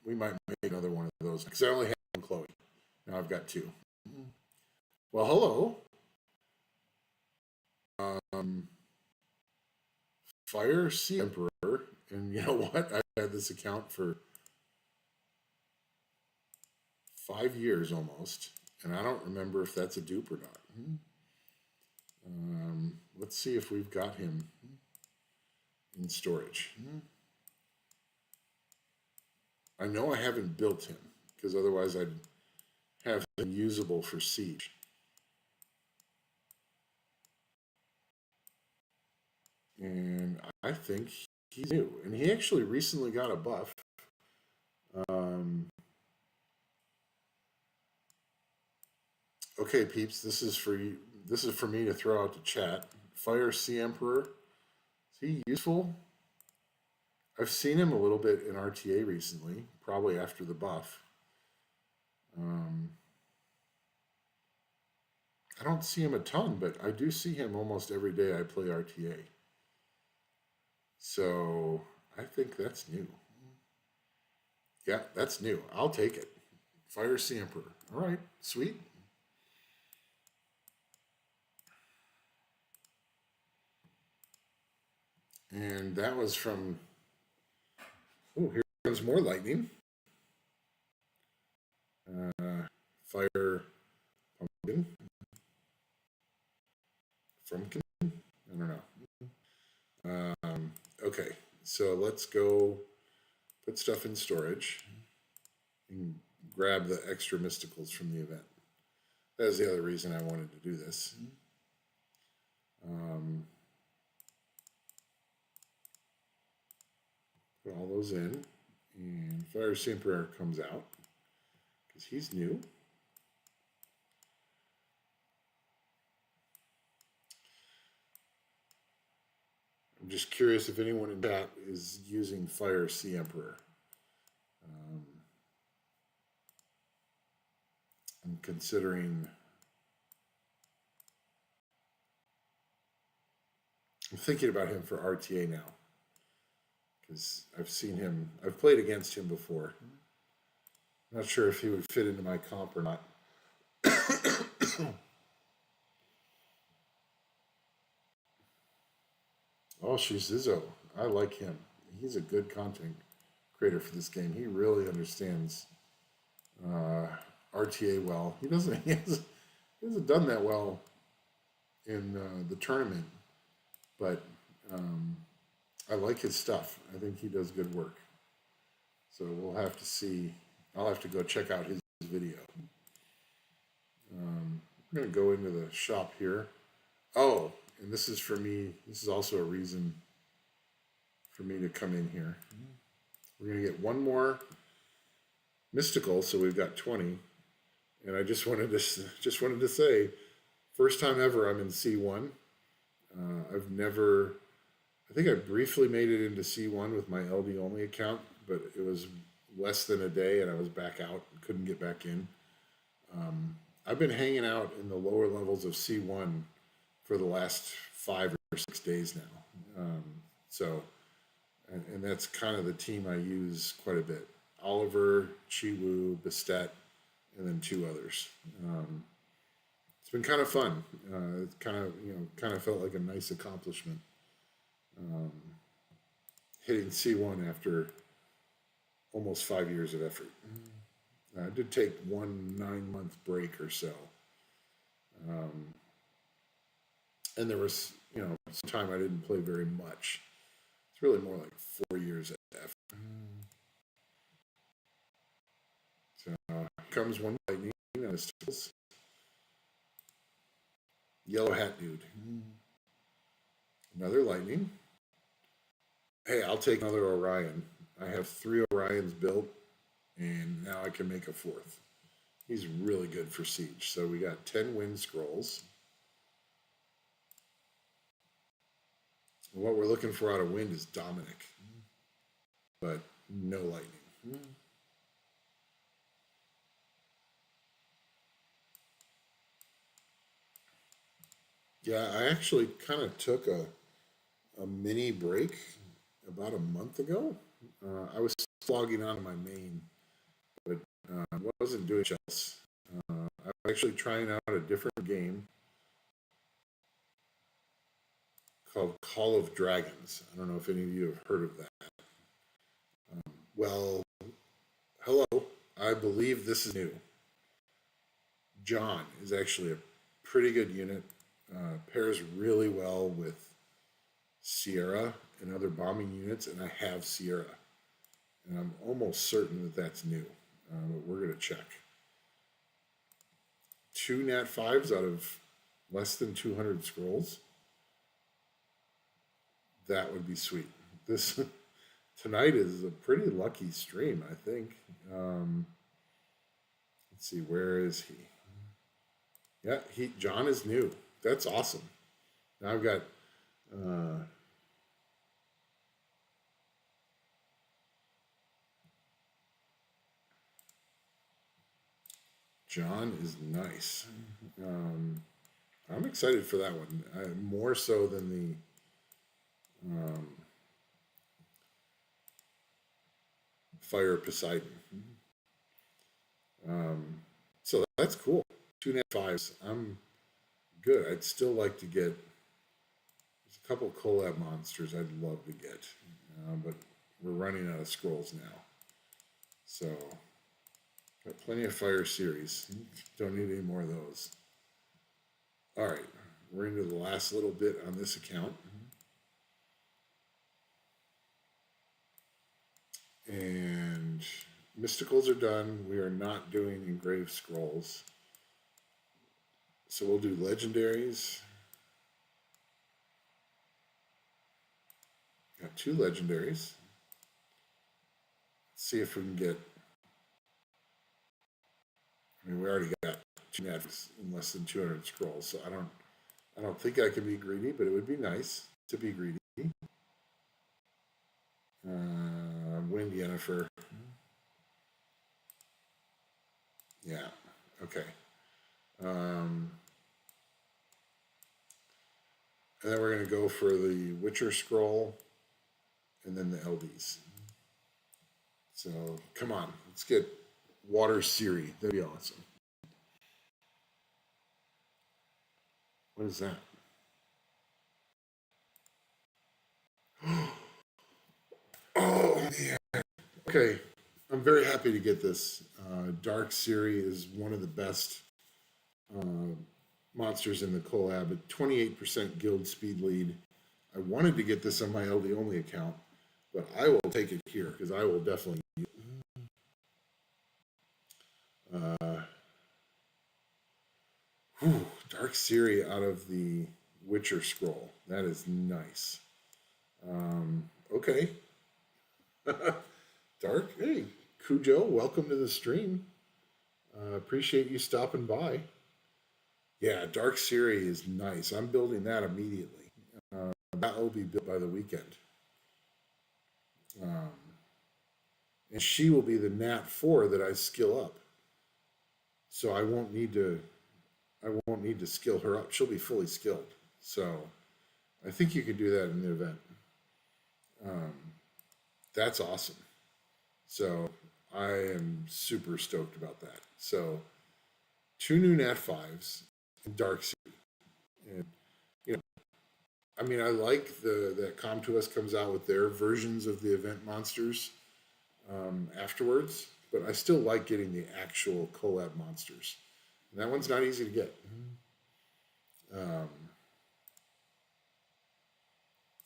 we might make another one of those because I only have one Chloe. Now I've got 2. Well, hello. Fire Sea Emperor, and you know what? I've had this account for 5 years almost, and I don't remember if that's a dupe or not. Let's see if we've got him in storage. I know I haven't built him, because otherwise I'd have him usable for Siege. And I think he's new. And he actually recently got a buff. Okay, peeps, this is for you. This is for me to throw out to chat. Fire Sea Emperor. Is he useful? I've seen him a little bit in RTA recently, probably after the buff. I don't see him a ton, but I do see him almost every day I play RTA. So I think that's new. Yeah, that's new. I'll take it. Fire Sea Emperor. All right, sweet. And that was from, oh, here comes more lightning. Fire Pumpkin. Frumpkin? I don't know. Okay, so let's go put stuff in storage and grab the extra mysticals from the event. That is the other reason I wanted to do this. Put all those in, and Fire Simper comes out because he's new. I'm just curious if anyone in chat is using Fire Sea Emperor. I'm considering. I'm thinking about him for RTA now because I've seen him. I've played against him before. I'm not sure if he would fit into my comp or not. Oh, she's Zizzo. I like him. He's a good content creator for this game. He really understands RTA well. He hasn't done that well in the tournament, but I like his stuff. I think he does good work. So we'll have to see. I'll have to go check out his video. I'm going to go into the shop here. Oh, and this is for me. This is also a reason for me to come in here. We're going to get one more mystical, so we've got 20. And I just wanted to say, first time ever I'm in C1. I think I briefly made it into C1 with my LD only account, but it was less than a day and I was back out and couldn't get back in. I've been hanging out in the lower levels of C1 for the last 5 or 6 days now. And that's kind of the team I use quite a bit. Oliver, Chiwu, Bastet, and then 2 others. It's been kind of fun. It kind of felt like a nice accomplishment. Hitting C1 after almost 5 years of effort. I did take one 9-month break or so. And there was, some time I didn't play very much. It's really more like 4 years of effort. So comes one lightning on his stills. Yellow hat dude. Another lightning. Hey, I'll take another Orion. I have 3 Orions built, and now I can make a 4th. He's really good for siege. So we got 10 wind scrolls. And what we're looking for out of wind is Dominic, but no lightning. Yeah, I actually kind of took a mini break about a month ago. I was logging on to my main, but wasn't doing much else. I'm actually trying out a different game called Call of Dragons. I don't know if any of you have heard of that. Well, hello. I believe this is new. John is actually a pretty good unit. Pairs really well with Sierra and other bombing units, and I have Sierra. And I'm almost certain that that's new, but we're going to check. 2 Nat 5s out of less than 200 scrolls. That would be sweet. This tonight is a pretty lucky stream, I think. Let's see, where is he? Yeah, John is new. That's awesome. Now I've got John is nice. I'm excited for that one. More so than the Fire Poseidon. So that's cool. 2 Nat 5s. I'm good. I'd still like to get. There's a couple collab monsters I'd love to get, but we're running out of scrolls now. So got plenty of Fire series. Don't need any more of those. All right, we're into the last little bit on this account. And mysticals are done. We are not doing engraved scrolls. So we'll do legendaries. Got 2 legendaries. Let's see if we can get. I mean, we already got 2 nets in less than 200 scrolls, so I don't think I can be greedy, but it would be nice to be greedy. Wind Yennefer. Yeah. Okay. And then we're going to go for the Witcher scroll, and then the LDs. So come on, let's get Water Siri. That'd be awesome. What is that? Oh, yeah. Okay. I'm very happy to get this. Dark Siri is one of the best monsters in the collab at 28% guild speed lead. I wanted to get this on my LD only account, but I will take it here because I will definitely use it. Dark Siri out of the Witcher scroll. That is nice. Okay. Dark, hey, Cujo, welcome to the stream. Appreciate you stopping by. Yeah, Dark Siri is nice. I'm building that immediately. That will be built by the weekend. And she will be the Nat 4 that I skill up. So I won't need to skill her up. She'll be fully skilled. So I think you could do that in the event. That's awesome. So I am super stoked about that. So 2 new Nat 5s and Dark Siri. And I mean, I like that Com2uS comes out with their versions of the event monsters afterwards, but I still like getting the actual collab monsters. And that one's not easy to get.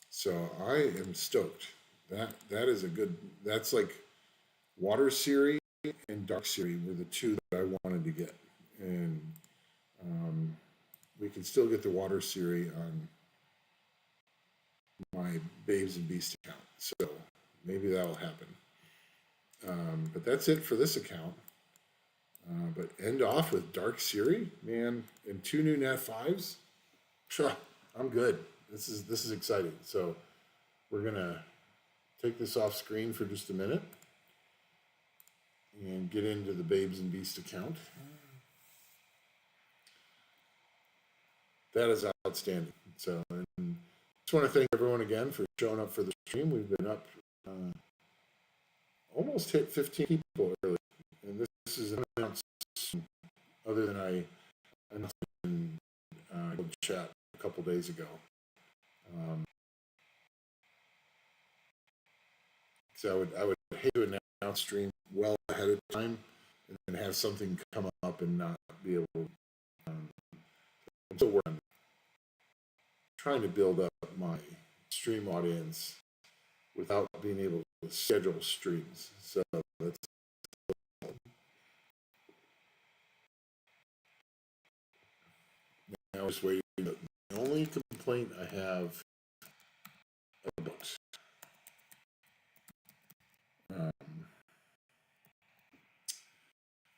So I am stoked. That is a good. That's like Water Siri and Dark Siri were the 2 that I wanted to get, and we can still get the Water Siri on my Babes and Beast account. So maybe that'll happen. But that's it for this account. But end off with Dark Siri, man, and 2 new Nat 5s. I'm good. This is exciting. So we're gonna take this off screen for just a minute and get into the Babes and Beast account. That is outstanding. So, and just want to thank everyone again for showing up for the stream. We've been up, almost hit 15 people early, and this is an announcement other than I announced in chat a couple days ago. So I would hate to announce stream well ahead of time and then have something come up and not be able to. I'm still working on trying to build up my stream audience without being able to schedule streams. So that's now just waiting. The only complaint I have about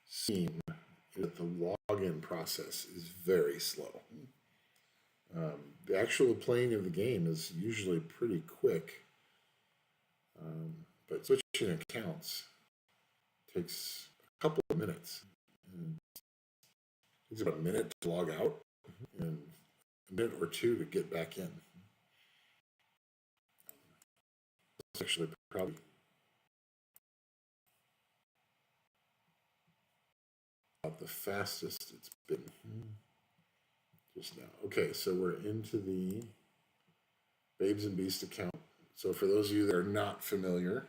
Steam is that the login process is very slow. The actual playing of the game is usually pretty quick, but switching accounts takes a couple of minutes. It takes about a minute to log out and a minute or 2 to get back in. It's actually probably about the fastest it's been just now. Okay, so we're into the Babes and Beast account. So for those of you that are not familiar,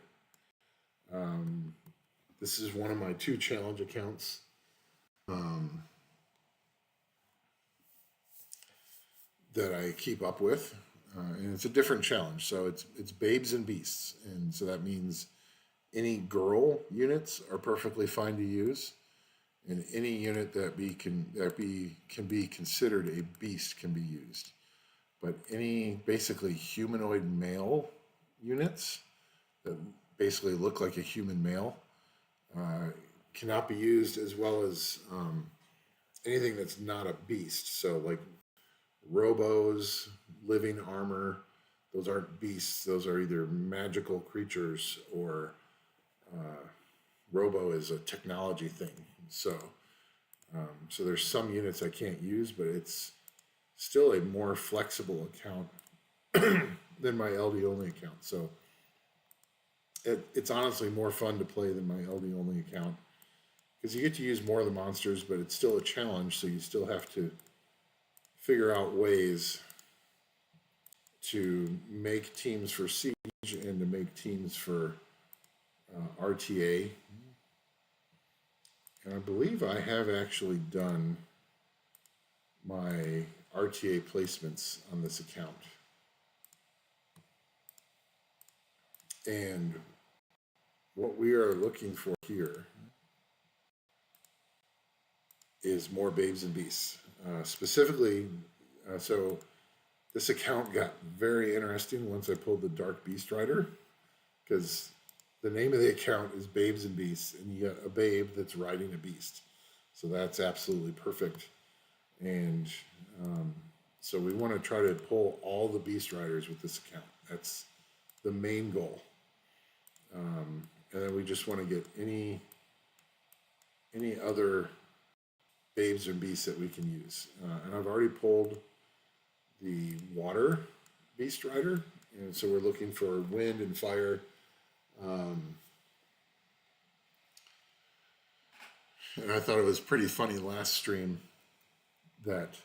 this is one of my 2 challenge accounts. that I keep up with, and it's a different challenge. So it's babes and beasts, and so that means any girl units are perfectly fine to use, and any unit can be considered a beast can be used. But any basically humanoid male units that basically look like a human male uh, cannot be used, as well as anything that's not a beast. So like robos, living armor, those aren't beasts. Those are either magical creatures or robo is a technology thing. So there's some units I can't use, but it's still a more flexible account than my LD only account. So it's honestly more fun to play than my LD only account because you get to use more of the monsters, but it's still a challenge. So you still have to figure out ways to make teams for Siege and to make teams for RTA. And I believe I have actually done my RTA placements on this account. And what we are looking for here is more babes and beasts. Specifically, so this account got very interesting once I pulled the Dark Beast Rider, because the name of the account is Babes and Beasts, and you got a babe that's riding a beast. So that's absolutely perfect. And so we want to try to pull all the Beast Riders with this account. That's the main goal. And then we just want to get any other babes and beasts that we can use. And I've already pulled the water beast rider, and so we're looking for wind and fire. And I thought it was pretty funny last stream that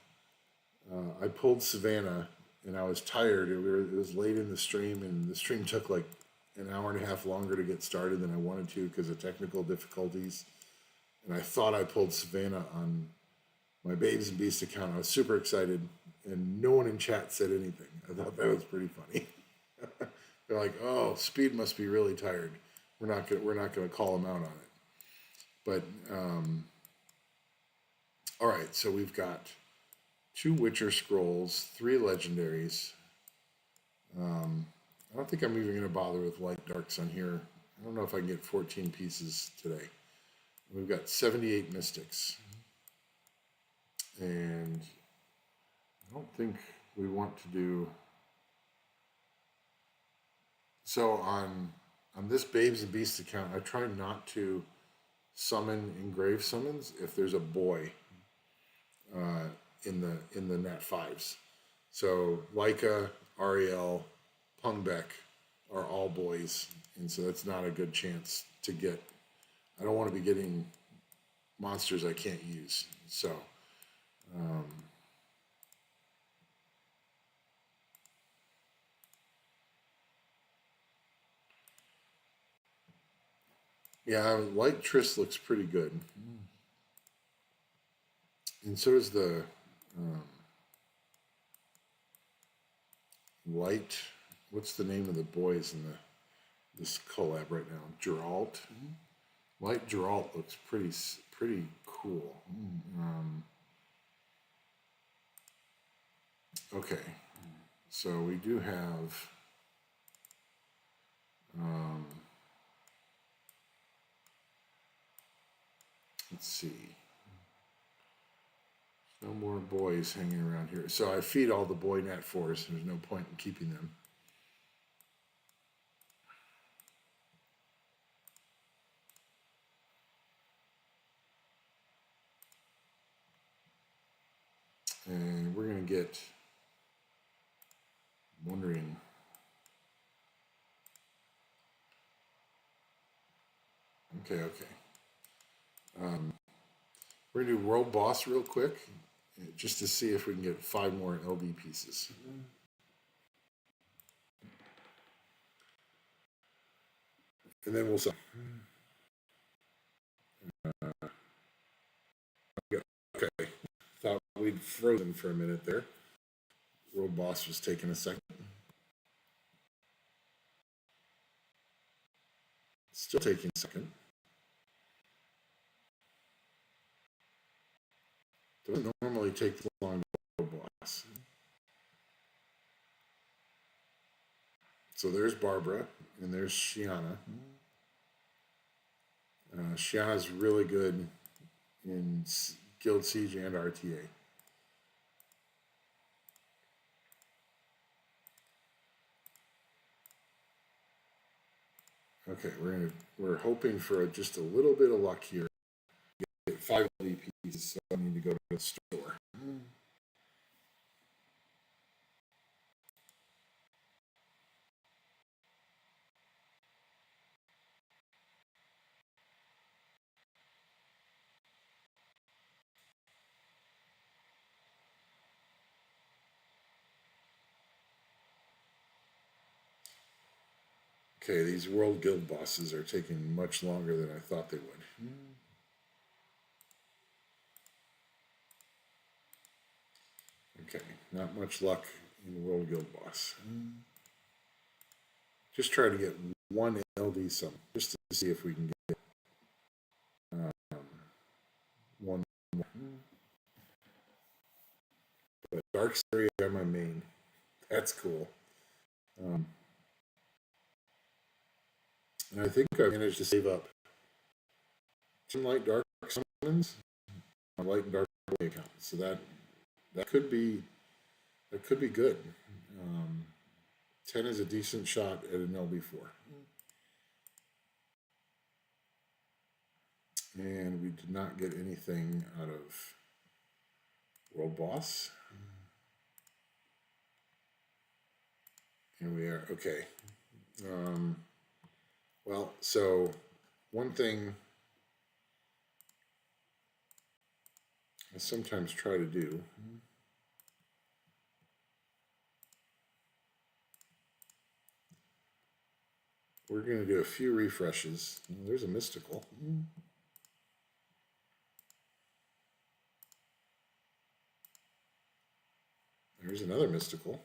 I pulled Savannah, and I was tired. It was late in the stream, and the stream took like an hour and a half longer to get started than I wanted to because of technical difficulties. And I thought I pulled Savannah on my Babes and Beast account. I was super excited, and no one in chat said anything. I thought that was pretty funny. They're like, "Oh, Speed must be really tired. We're not gonna call him out on it." But all right, so we've got 2 Witcher scrolls, 3 legendaries. I don't think I'm even going to bother with light darks on here. I don't know if I can get 14 pieces today. We've got 78 mystics. And I don't think we want to do... So on this Babes and Beasts account, I try not to summon engrave summons if there's a boy in the nat 5s. So Leica, Ariel, Pungbeck are all boys, and so that's not a good chance to get. I don't want to be getting monsters I can't use. So yeah, Light Triss looks pretty good, and so does the Light. What's the name of the boys in this collab right now? Geralt. Light Geralt looks pretty cool. Okay, so we do have let's see. No more boys hanging around here. So I feed all the boy nat 4s. There's no point in keeping them. And we're going to get... wondering... Okay. We're going to do World Boss real quick, just to see if we can get 5 more LD pieces. And then we'll sell. Okay. Thought we'd frozen for a minute there. World Boss was taking a second. Still taking a second. Doesn't normally take this long to World Boss. So there's Barbara, and there's Shiana. Shiana's really good in Guild Siege and RTA. Okay, we're hoping for just a little bit of luck here. Get 5 LD pieces, so I need to go to the store. Okay, these World Guild bosses are taking much longer than I thought they would. Okay, not much luck in the World Guild boss. Just try to get one LD sum, just to see if we can get one more. But Dark Area on my main. That's cool. And I think I managed to save up some light dark summons on light and dark account. So that could be good. 10 is a decent shot at an LB4. And we did not get anything out of World Boss. Here we are. Okay. Well, so one thing I sometimes try to do we're going to do a few refreshes. There's a mystical. There's another mystical.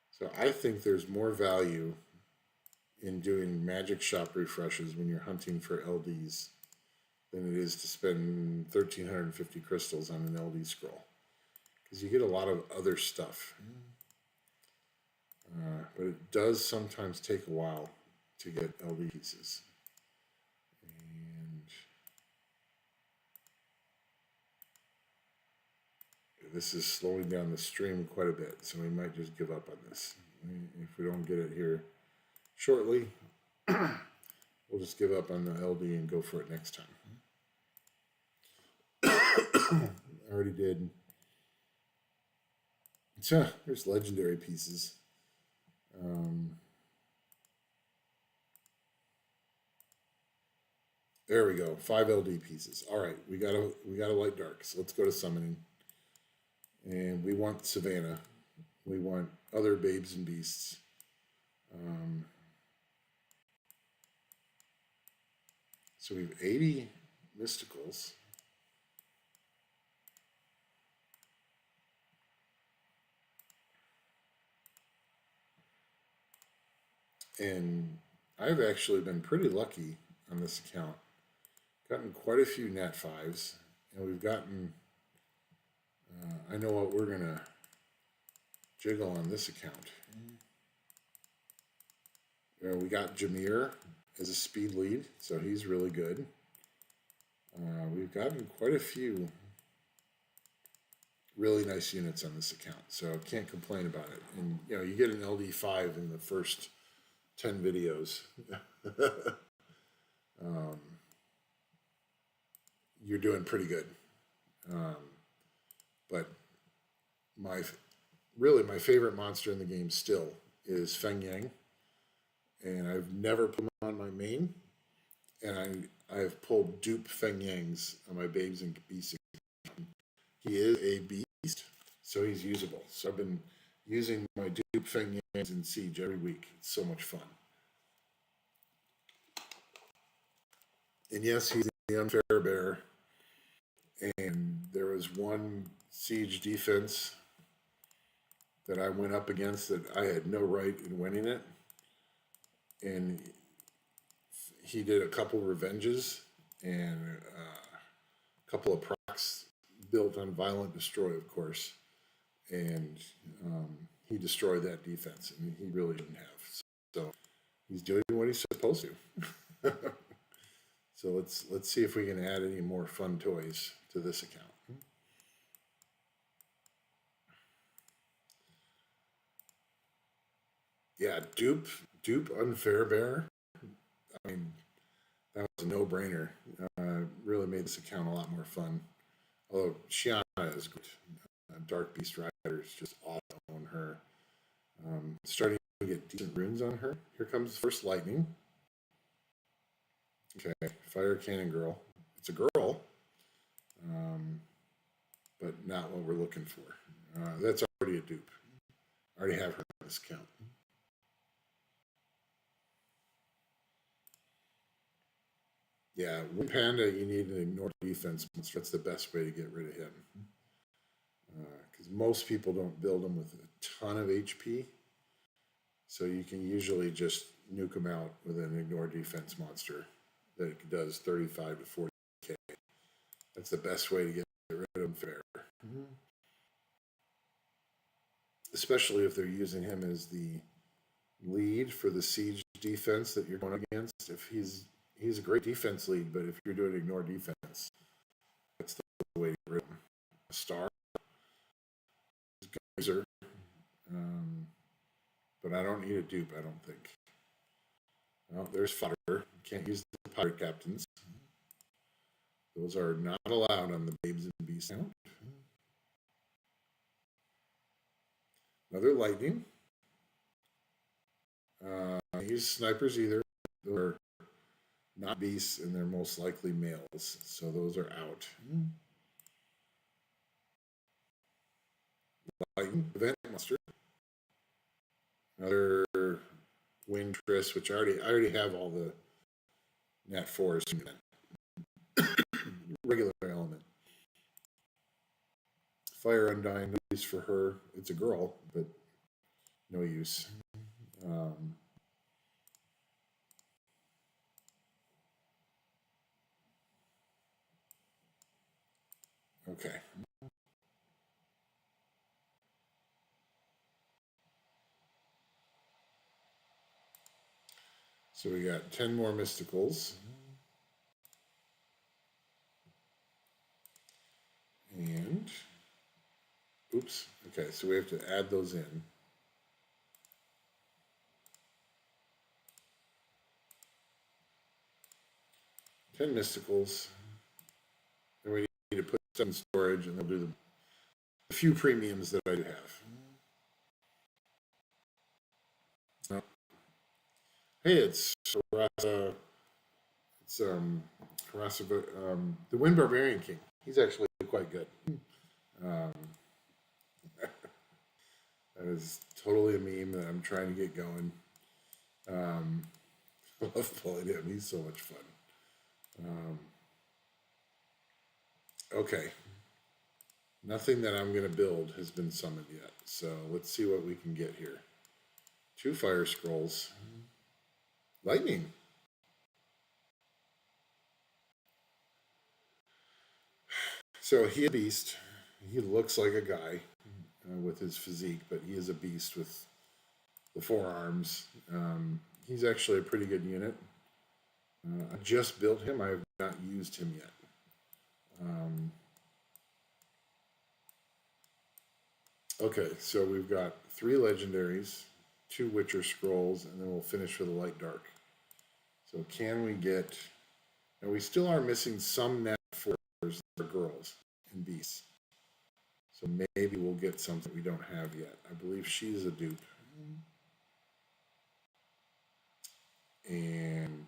So I think there's more value in doing magic shop refreshes when you're hunting for LDs than it is to spend 1,350 crystals on an LD scroll. Because you get a lot of other stuff. But it does sometimes take a while to get LD pieces. And this is slowing down the stream quite a bit, so we might just give up on this. If we don't get it here shortly, we'll just give up on the LD and go for it next time. I already did. There's legendary pieces. There we go. 5 LD pieces. All right, we got a light dark. So let's go to summoning. And we want Savannah. We want other babes and beasts. So we have 80 mysticals. And I've actually been pretty lucky on this account. Gotten quite a few nat 5s, and we've gotten, I know what we're going to jiggle on this account. We got Jameer as a speed lead, so he's really good. We've gotten quite a few really nice units on this account, so I can't complain about it. And you get an LD5 in the first 10 videos. You're doing pretty good. But my favorite monster in the game still is Feng Yang. And I've never put him on my main. And I've pulled dupe Feng Yangs on my babes and beasts. He is a beast, so he's usable. So I've been using my dupe Feng Yangs in Siege every week. It's so much fun. And yes, he's the unfair bear. And there was one siege defense that I went up against that I had no right in winning it. And he did a couple revenges and a couple of procs built on Violent Destroy, of course. And he destroyed that defense, and he really didn't have. So he's doing what he's supposed to. So let's see if we can add any more fun toys to this account. Yeah, dupe Unfair Bear. I mean, that was a no-brainer. Really made this account a lot more fun. Although Shiana is good. Dark Beast Rider is just awesome on her. Starting to get decent runes on her. Here comes the first lightning. Okay, Fire Cannon Girl. It's a girl, but not what we're looking for. That's already a dupe. I already have her on this account. Yeah, Wind Panda, you need an ignore defense monster. That's the best way to get rid of him. Because most people don't build him with a ton of HP. So you can usually just nuke him out with an ignore defense monster that does 35 to 40k. That's the best way to get rid of him fair. Especially if they're using him as the lead for the siege defense that you're going against. If he's a great defense lead, but if you're doing ignore defense, that's the way to get rid of him. A star, geyser, but I don't need a dupe, I don't think. Oh, there's fodder. Can't use the pirate captains. Those are not allowed on the Babes and Beasts account. Another lightning. Use snipers either. They're not beasts, and they're most likely males, so those are out. Lightning event monster. Another Windtress, which I already have all the Nat 4s. Regular element. Fire Undying, no use for her. It's a girl, but no use. Okay. So we got 10 more mysticals. And, oops, okay, so we have to add those in. Ten mysticals. And we need to put some in storage, and they'll do the few premiums that I do have. Hey, it's Harasa. It's Harasa, the Wind Barbarian King. He's actually quite good. That is totally a meme that I'm trying to get going. I love pulling him. He's so much fun. Okay. Nothing that I'm going to build has been summoned yet. So let's see what we can get here. 2 fire scrolls. Lightning. So he a beast. He looks like a guy with his physique, but he is a beast with the 4 arms. He's actually a pretty good unit. I just built him. I have not used him yet. Okay, so we've got 3 legendaries, 2 Witcher scrolls, and then we'll finish with a light dark. So can we get... And we still are missing some Nat 4s for girls and beasts. So maybe we'll get something we don't have yet. I believe she's a dupe. And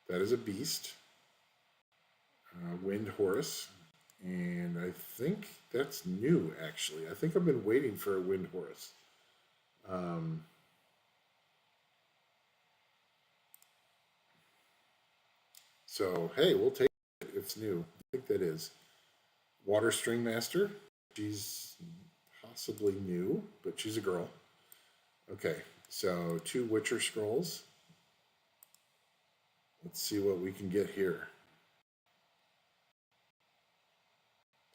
that is a beast. Wind Horus. And I think that's new, actually. I think I've been waiting for a Wind Horus. So, hey, we'll take it if it's new. think that is. Water String Master. She's possibly new, but she's a girl. Okay, so 2 Witcher Scrolls. Let's see what we can get here.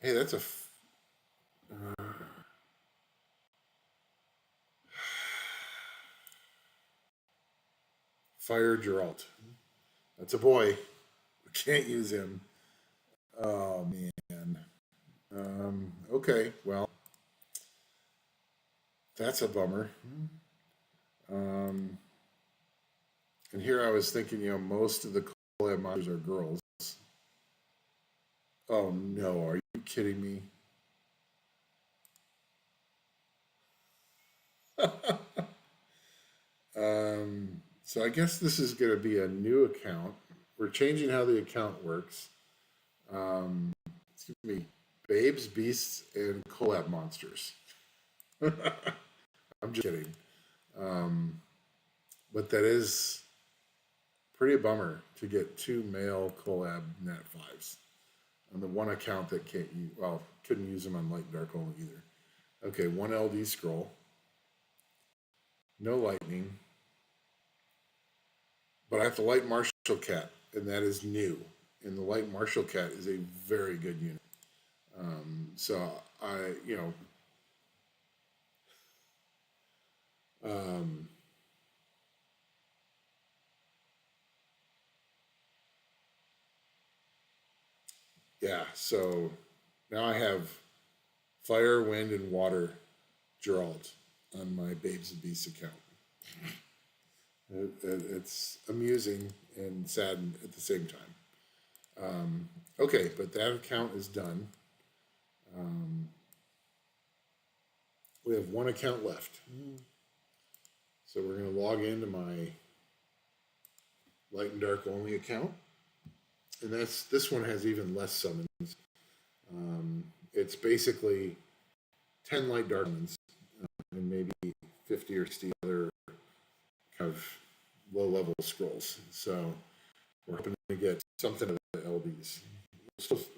Hey, that's a... Fire Geralt. That's a boy. We can't use him. Oh, man. Okay, well, that's a bummer. Um, and here I was thinking, most of the collab monsters are girls. Oh, no. Are you kidding me? So I guess this is going to be a new account. We're changing how the account works. It's going to be Babes, Beasts, and Collab Monsters. I'm just kidding. But that is pretty a bummer to get 2 male Collab Nat 5s on the one account that can't use, well, couldn't use them on Light and Dark only either. Okay, 1 LD scroll. No lightning. But I have the Light Martial Cat, and that is new. And the Light Martial Cat is a very good unit. So I, yeah, so now I have Fire, Wind, and Water Geralt on my Babes and Beasts account. It's amusing and sad at the same time. Okay, but that account is done. We have 1 account left. So we're going to log into my Light and Dark only account. And this one has even less summons. It's basically 10 Light Dark summons and maybe 50 or 60 other kind of low-level scrolls. So we're hoping to get something of the LDs.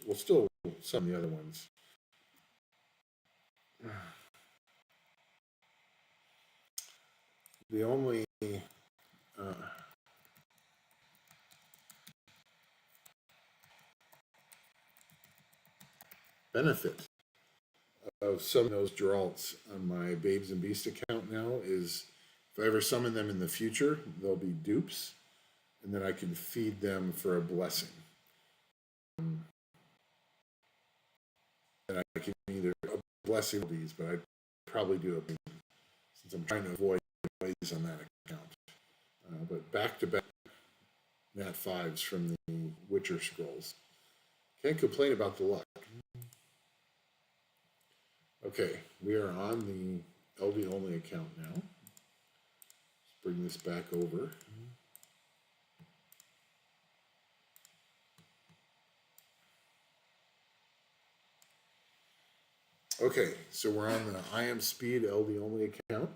We'll still summon the other ones. The only benefit of some of those Geralts on my Babes and Beast account now is if I ever summon them in the future, they'll be dupes, and then I can feed them for a blessing. And I can either a blessing these, but I'd probably do it since I'm trying to avoid ways on that account. But back-to-back Nat 5s from the Witcher Scrolls. Can't complain about the luck. Okay, we are on the LD only account now. Let's bring this back over. Okay, so we're on the I Am Speed LD only account.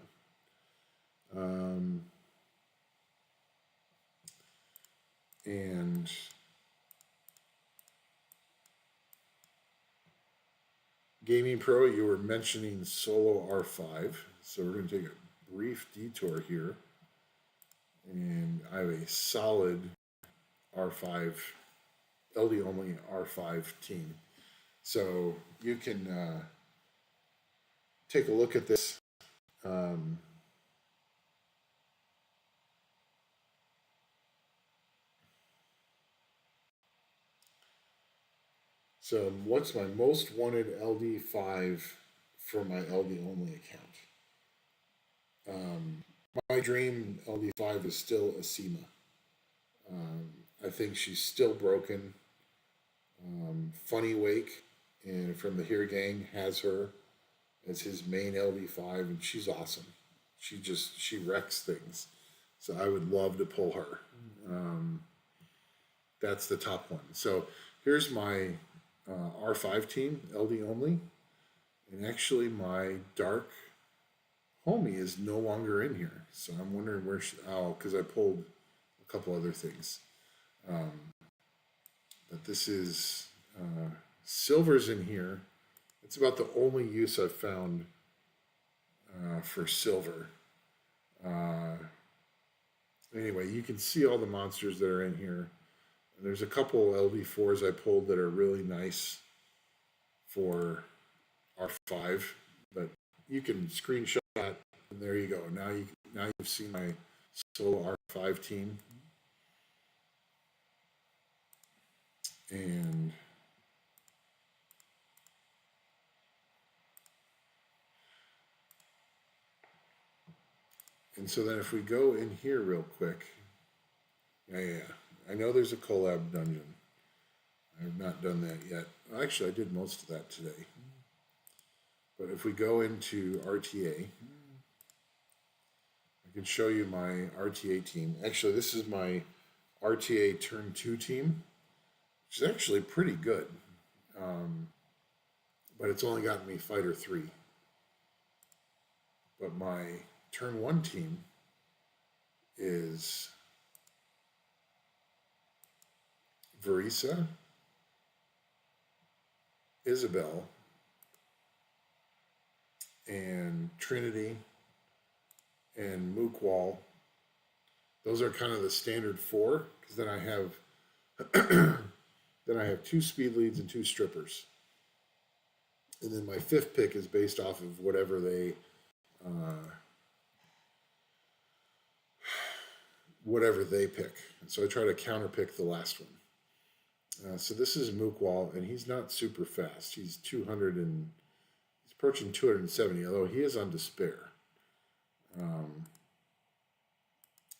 And Gaming Pro, you were mentioning solo R5, so we're going to take a brief detour here. And I have a solid R5, LD only R5 team. So you can take a look at this. So what's my most wanted LD5 for my LD only account? My dream LD5 is still Asima. I think she's still broken. Funny Wake and from the HereGang has her as his main LD5, and she's awesome. She wrecks things. So I would love to pull her. That's the top one. So here's my R5 team, LD only. And actually my dark homie is no longer in here. So I'm wondering where because I pulled a couple other things. But this is Silver's in here. It's about the only use I've found for silver. Anyway, you can see all the monsters that are in here. There's a couple LD4s I pulled that are really nice for R5, but you can screenshot that, and there you go. Now you've seen my solo R5 team, and so then if we go in here real quick, yeah, I know there's a collab dungeon. I have not done that yet. Actually, I did most of that today. But if we go into RTA, I can show you my RTA team. Actually, this is my RTA turn 2 team, which is actually pretty good. But it's only gotten me fighter 3. But my turn 1 team is Verisa, Isabel, and Trinity, and Mookwall. Those are kind of the standard 4, because then I have 2 speed leads and 2 strippers. And then my 5th pick is based off of whatever they pick. So I try to counter pick the last one. So this is Mookwall, and he's not super fast. He's approaching 270, although he is on despair. And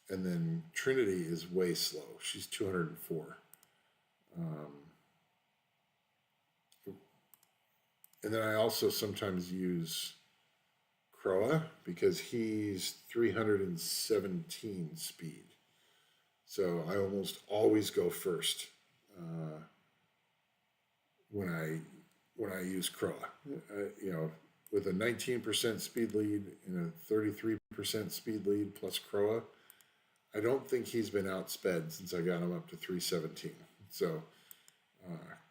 then Trinity is way slow. She's 204. And then I also sometimes use Croa because he's 317 speed. So I almost always go first when I use Croa. With a 19% speed lead and a 33% speed lead plus Croa, I don't think he's been outsped since I got him up to 317. So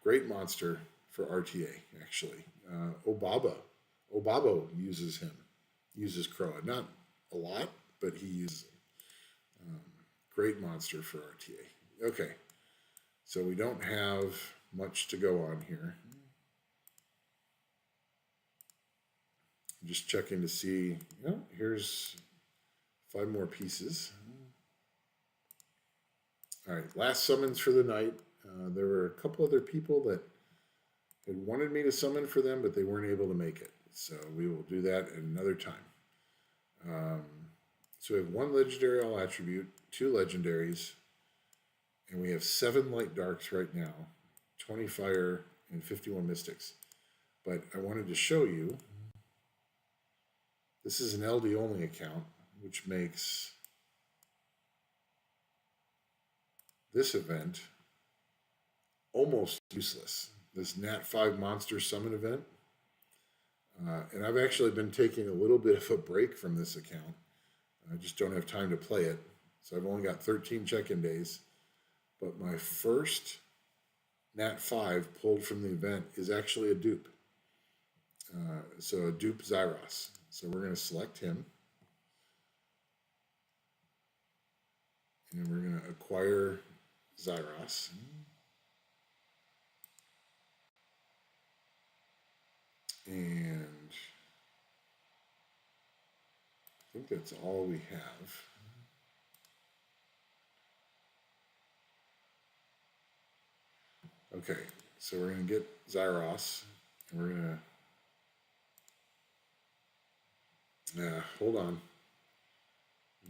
great monster for RTA, actually. Obabo uses Croa. Not a lot, but he uses him. Great monster for RTA. Okay, so we don't have much to go on here. I'm just checking to see. Here's 5 more pieces. All right, last summons for the night. There were a couple other people that had wanted me to summon for them, but they weren't able to make it. So we will do that at another time. So we have 1 legendary all attribute, 2 legendaries, and we have 7 light darks right now, 20 fire, and 51 mystics. But I wanted to show you, this is an LD only account, which makes this event almost useless. This Nat 5 monster summon event. And I've actually been taking a little bit of a break from this account. I just don't have time to play it. So I've only got 13 check-in days. But my first Nat 5 pulled from the event is actually a dupe. So a dupe Zyros. So we're going to select him. And we're going to acquire Zyros. And I think that's all we have. Okay, so we're going to get Zyros, and we're going to, hold on.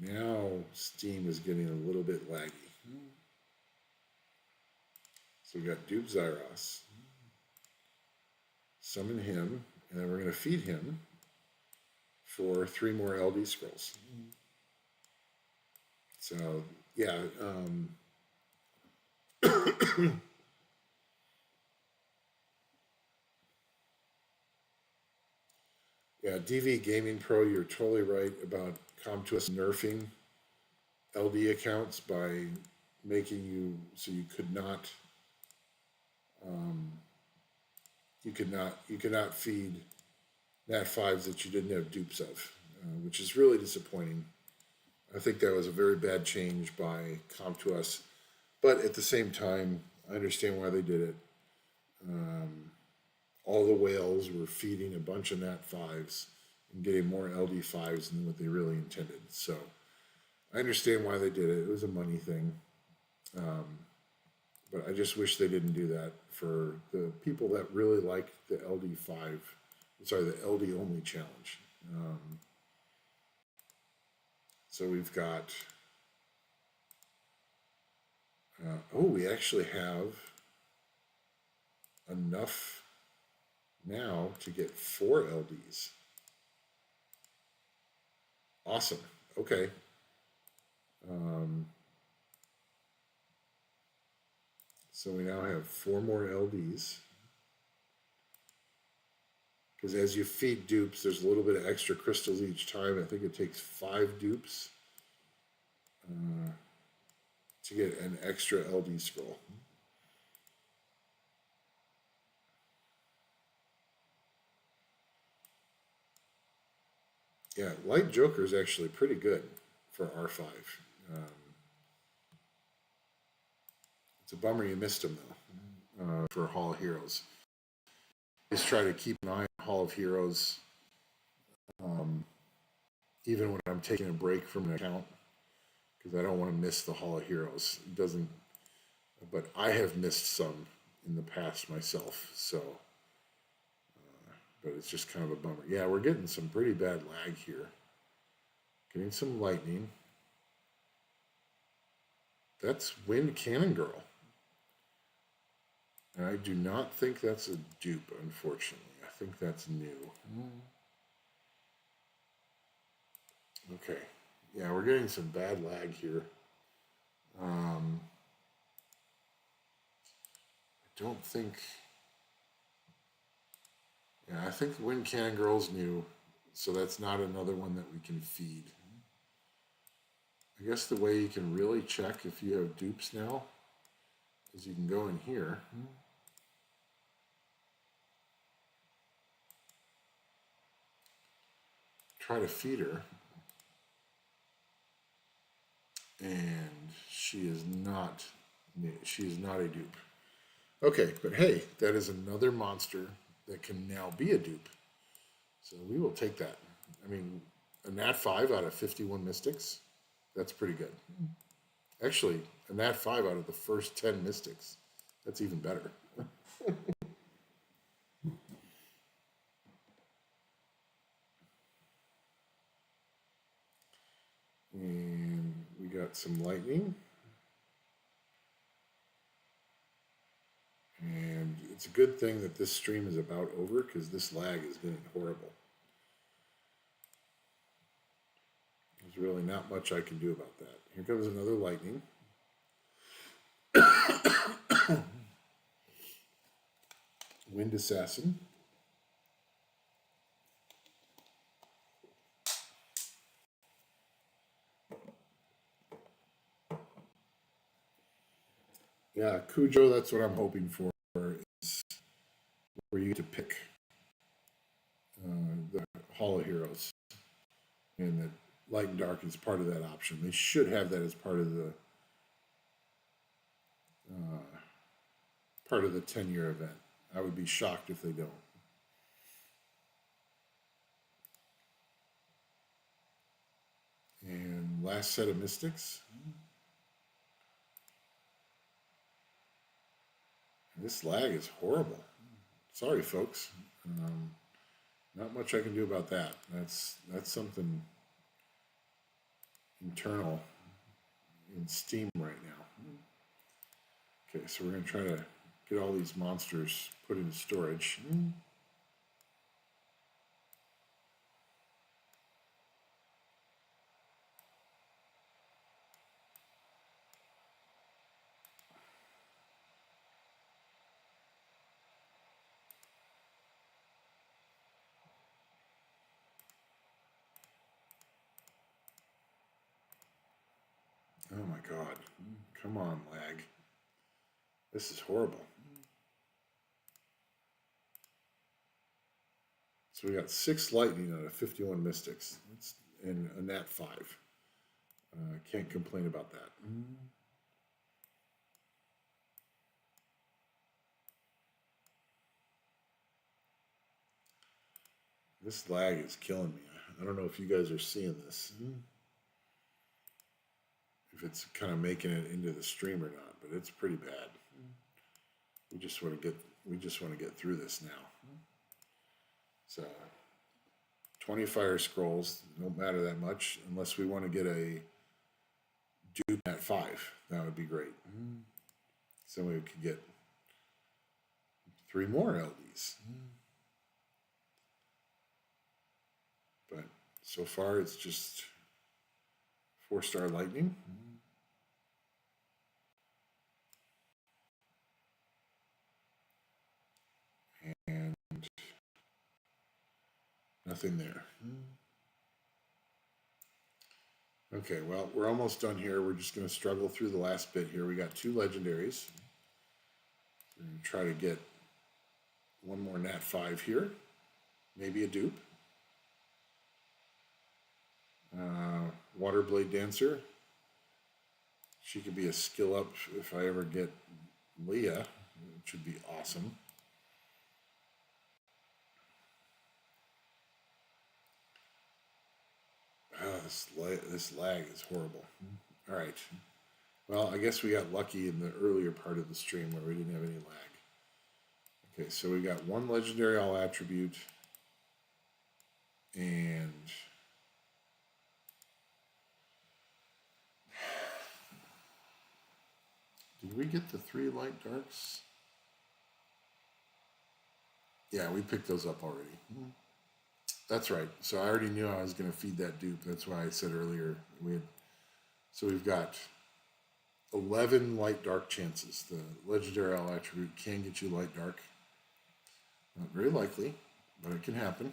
Now Steam is getting a little bit laggy. So we got dupe Zyros. Summon him, and then we're going to feed him for 3 more LD scrolls. So, yeah. Yeah, DV Gaming Pro, you're totally right about ComTwist nerfing LD accounts by making you so you could not you could not feed Nat fives that you didn't have dupes of, which is really disappointing. I think that was a very bad change by CompToUs, but at the same time, I understand why they did it. All the whales were feeding a bunch of Nat fives and getting more LD fives than what they really intended. So I understand why they did it. It was a money thing. But I just wish they didn't do that for the people that really like the LD5, sorry, the LD only challenge. So we've got, oh, we actually have enough now to get 4 LDs. Awesome. Okay. So we now have 4 more LDs. Because as you feed dupes, there's a little bit of extra crystals each time. I think it takes 5 dupes to get an extra LD scroll. Yeah, Light Joker is actually pretty good for R5. It's a bummer you missed him, though, for Hall of Heroes. Just try to keep an eye on Hall of Heroes, even when I'm taking a break from an account, because I don't want to miss the Hall of Heroes. It doesn't, but I have missed some in the past myself, so, but it's just kind of a bummer. Yeah, we're getting some pretty bad lag here. Getting some lightning. That's Wind Cannon Girl. And I do not think that's a dupe, unfortunately. I think that's new. Okay. Yeah, we're getting some bad lag here. I don't think... Yeah, I think Wind Cannon Girl's new, so that's not another one that we can feed. I guess the way you can really check if you have dupes now is you can go in here. Try to feed her. And she is not a dupe. Okay, but hey, that is another monster that can now be a dupe. So we will take that. I mean, a Nat 5 out of 51 Mystics, that's pretty good. Actually, a Nat 5 out of the first 10 Mystics, that's even better. And we got some lightning. And it's a good thing that this stream is about over, because this lag is getting horrible. There's really not much I can do about that. Here comes another lightning. Wind Assassin. Yeah, Cujo, that's what I'm hoping for, is where you get to pick the Hall of Heroes. And that Light and Dark is part of that option. They should have that as part of the 10-year event. I would be shocked if they don't. And last set of Mystics. This lag is horrible. Sorry, folks. Not much I can do about that. That's something internal in Steam right now. Okay, so we're going to try to get all these monsters put into storage. Oh my god. Come on, lag. This is horrible. So we got 6 lightning out of 51 mystics. And a nat 5. Can't complain about that. This lag is killing me. I don't know if you guys are seeing this. If it's kind of making it into the stream or not, but it's pretty bad. We just want to get through this now. So 20 fire scrolls don't matter that much unless we want to get a dupe at 5. That would be great. So we could get 3 more LDs. But so far it's just 4-star lightning. And nothing there. Okay, well, we're almost done here. We're just going to struggle through the last bit here. We got 2 legendaries. We're going to try to get one more nat 5 here. Maybe a dupe. Waterblade Dancer. She could be a skill up if I ever get Leah. It should be awesome. This lag is horrible. All right. Well, I guess we got lucky in the earlier part of the stream where we didn't have any lag. Okay, so we got 1 legendary all attribute. And did we get the 3 light darks? Yeah, we picked those up already. That's right. So I already knew I was going to feed that dupe. That's why I said earlier so we've got 11 light dark chances. The legendary all attribute can get you light dark. Not very likely, but it can happen.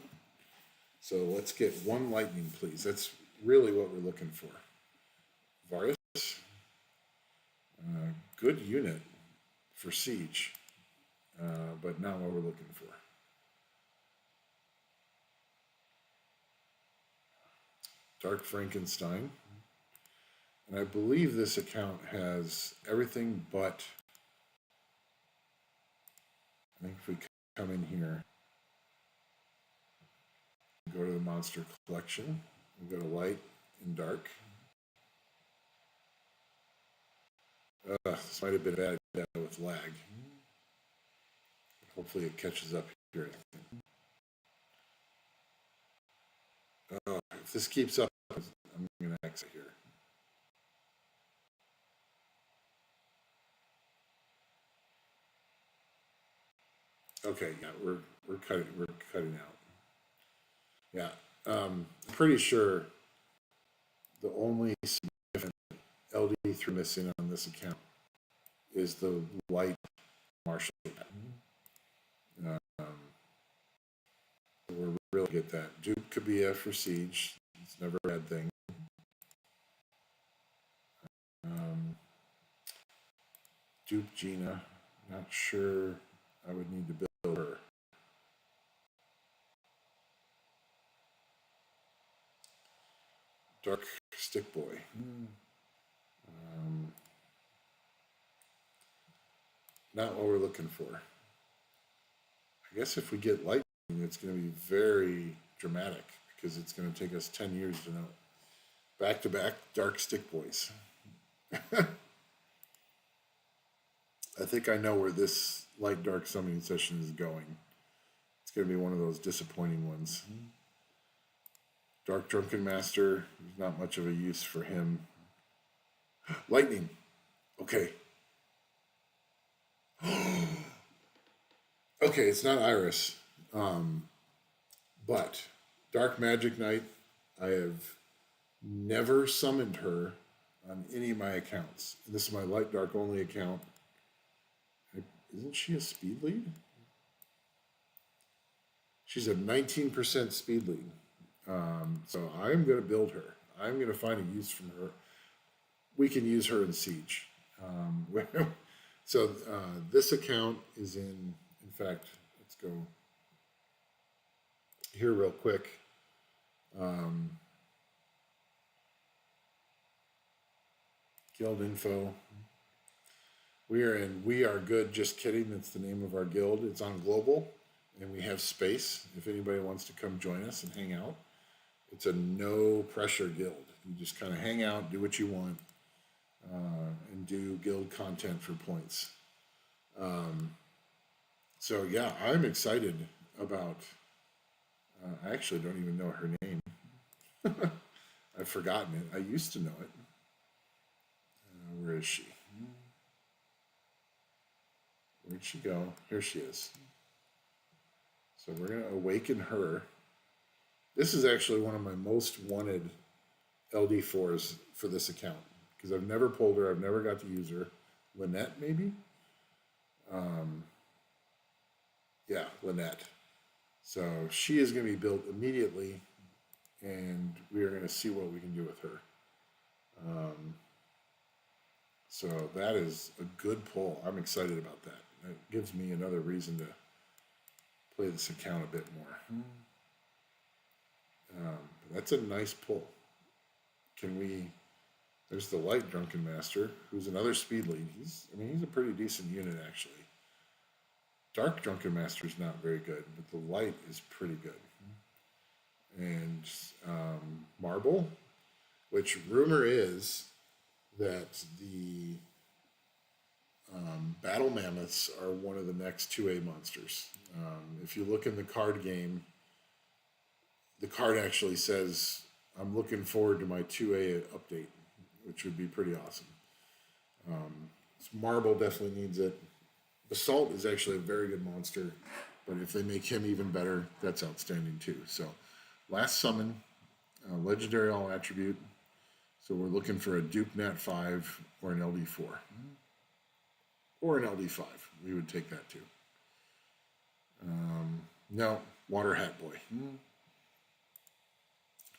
So let's get 1 lightning, please. That's really what we're looking for. Varus, good unit for siege, but not what we're looking for. Dark Frankenstein. And I believe this account has everything but, I think if we come in here, go to the monster collection, we go to light and dark. This might have been a bad idea with lag. Hopefully it catches up here. If this keeps up, I'm going to exit here. Okay, yeah, we're cutting out. Yeah, pretty sure the only significant LD3 missing on this account is the light martial. We're really get that. Duke could be for siege. It's never a bad thing. Duke Gina, not sure I would need to build her. Dark Stick Boy. Not what we're looking for. I guess if we get lightning, it's going to be very dramatic because it's going to take us 10 years to know. Back-to-back Dark Stick Boys. I think I know where this light dark summoning session is going. It's going to be one of those disappointing ones. Dark Drunken Master, there's not much of a use for him. Lightning. Okay. Okay, it's not Iris. But Dark Magic Knight, I have never summoned her on any of my accounts. This is my light dark only account. Isn't she a speed lead? She's a 19% speed lead. So I'm going to build her. I'm going to find a use from her. We can use her in Siege. So this account is in fact, let's go here real quick. Um, guild info. We are in We Are Good, Just Kidding. That's the name of our guild. It's on global, and we have space if anybody wants to come join us and hang out. It's a no pressure guild. You just kind of hang out, do what you want, and do guild content for points. So yeah, I'm excited about. I actually don't even know her name. I've forgotten it. I used to know it. Where is she? Where'd she go? Here she is. So we're going to awaken her. This is actually one of my most wanted LD4s for this account because I've never pulled her. I've never got to use her. Lynette, maybe? Yeah, Lynette. So she is going to be built immediately, and we are going to see what we can do with her. So that is a good pull. I'm excited about that. That gives me another reason to play this account a bit more. That's a nice pull. Can we? There's the light drunken master, who's another speed lead. He's a pretty decent unit actually. Dark drunken master is not very good, but the light is pretty good. And marble, which rumor is that the battle mammoths are one of the next 2A monsters. If you look in the card game, the card actually says, I'm looking forward to my 2A update, which would be pretty awesome. Marble definitely needs it. Basalt is actually a very good monster, but if they make him even better, that's outstanding too. So, last summon, legendary all attribute. So we're looking for a Duke Nat 5 or an LD4. Or an LD5. We would take that too. No, Water Hat Boy.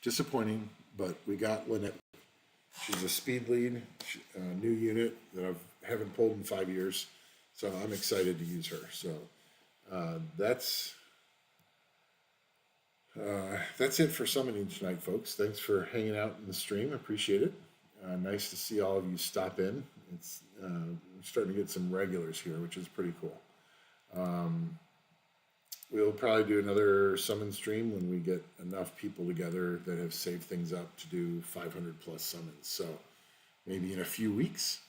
Disappointing, but we got Lynette. She's a speed lead, new unit that I haven't pulled in 5 years. So I'm excited to use her. So that's it for summoning tonight, folks. Thanks for hanging out in the stream. Appreciate it. Nice to see all of you stop in. It's we're starting to get some regulars here, which is pretty cool. We'll probably do another summon stream when we get enough people together that have saved things up to do 500 plus summons. So maybe in a few weeks.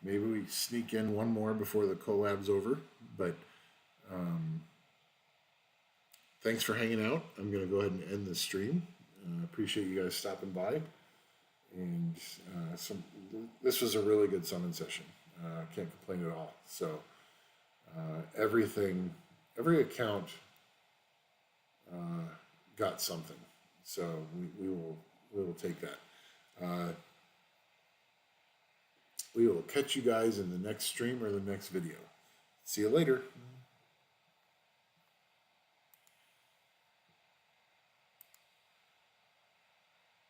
Maybe we sneak in one more before the collab's over. But thanks for hanging out. I'm going to go ahead and end the stream. Appreciate you guys stopping by. And this was a really good summon session. Can't complain at all. So every account got something. So we will take that. We will catch you guys in the next stream or the next video. See you later.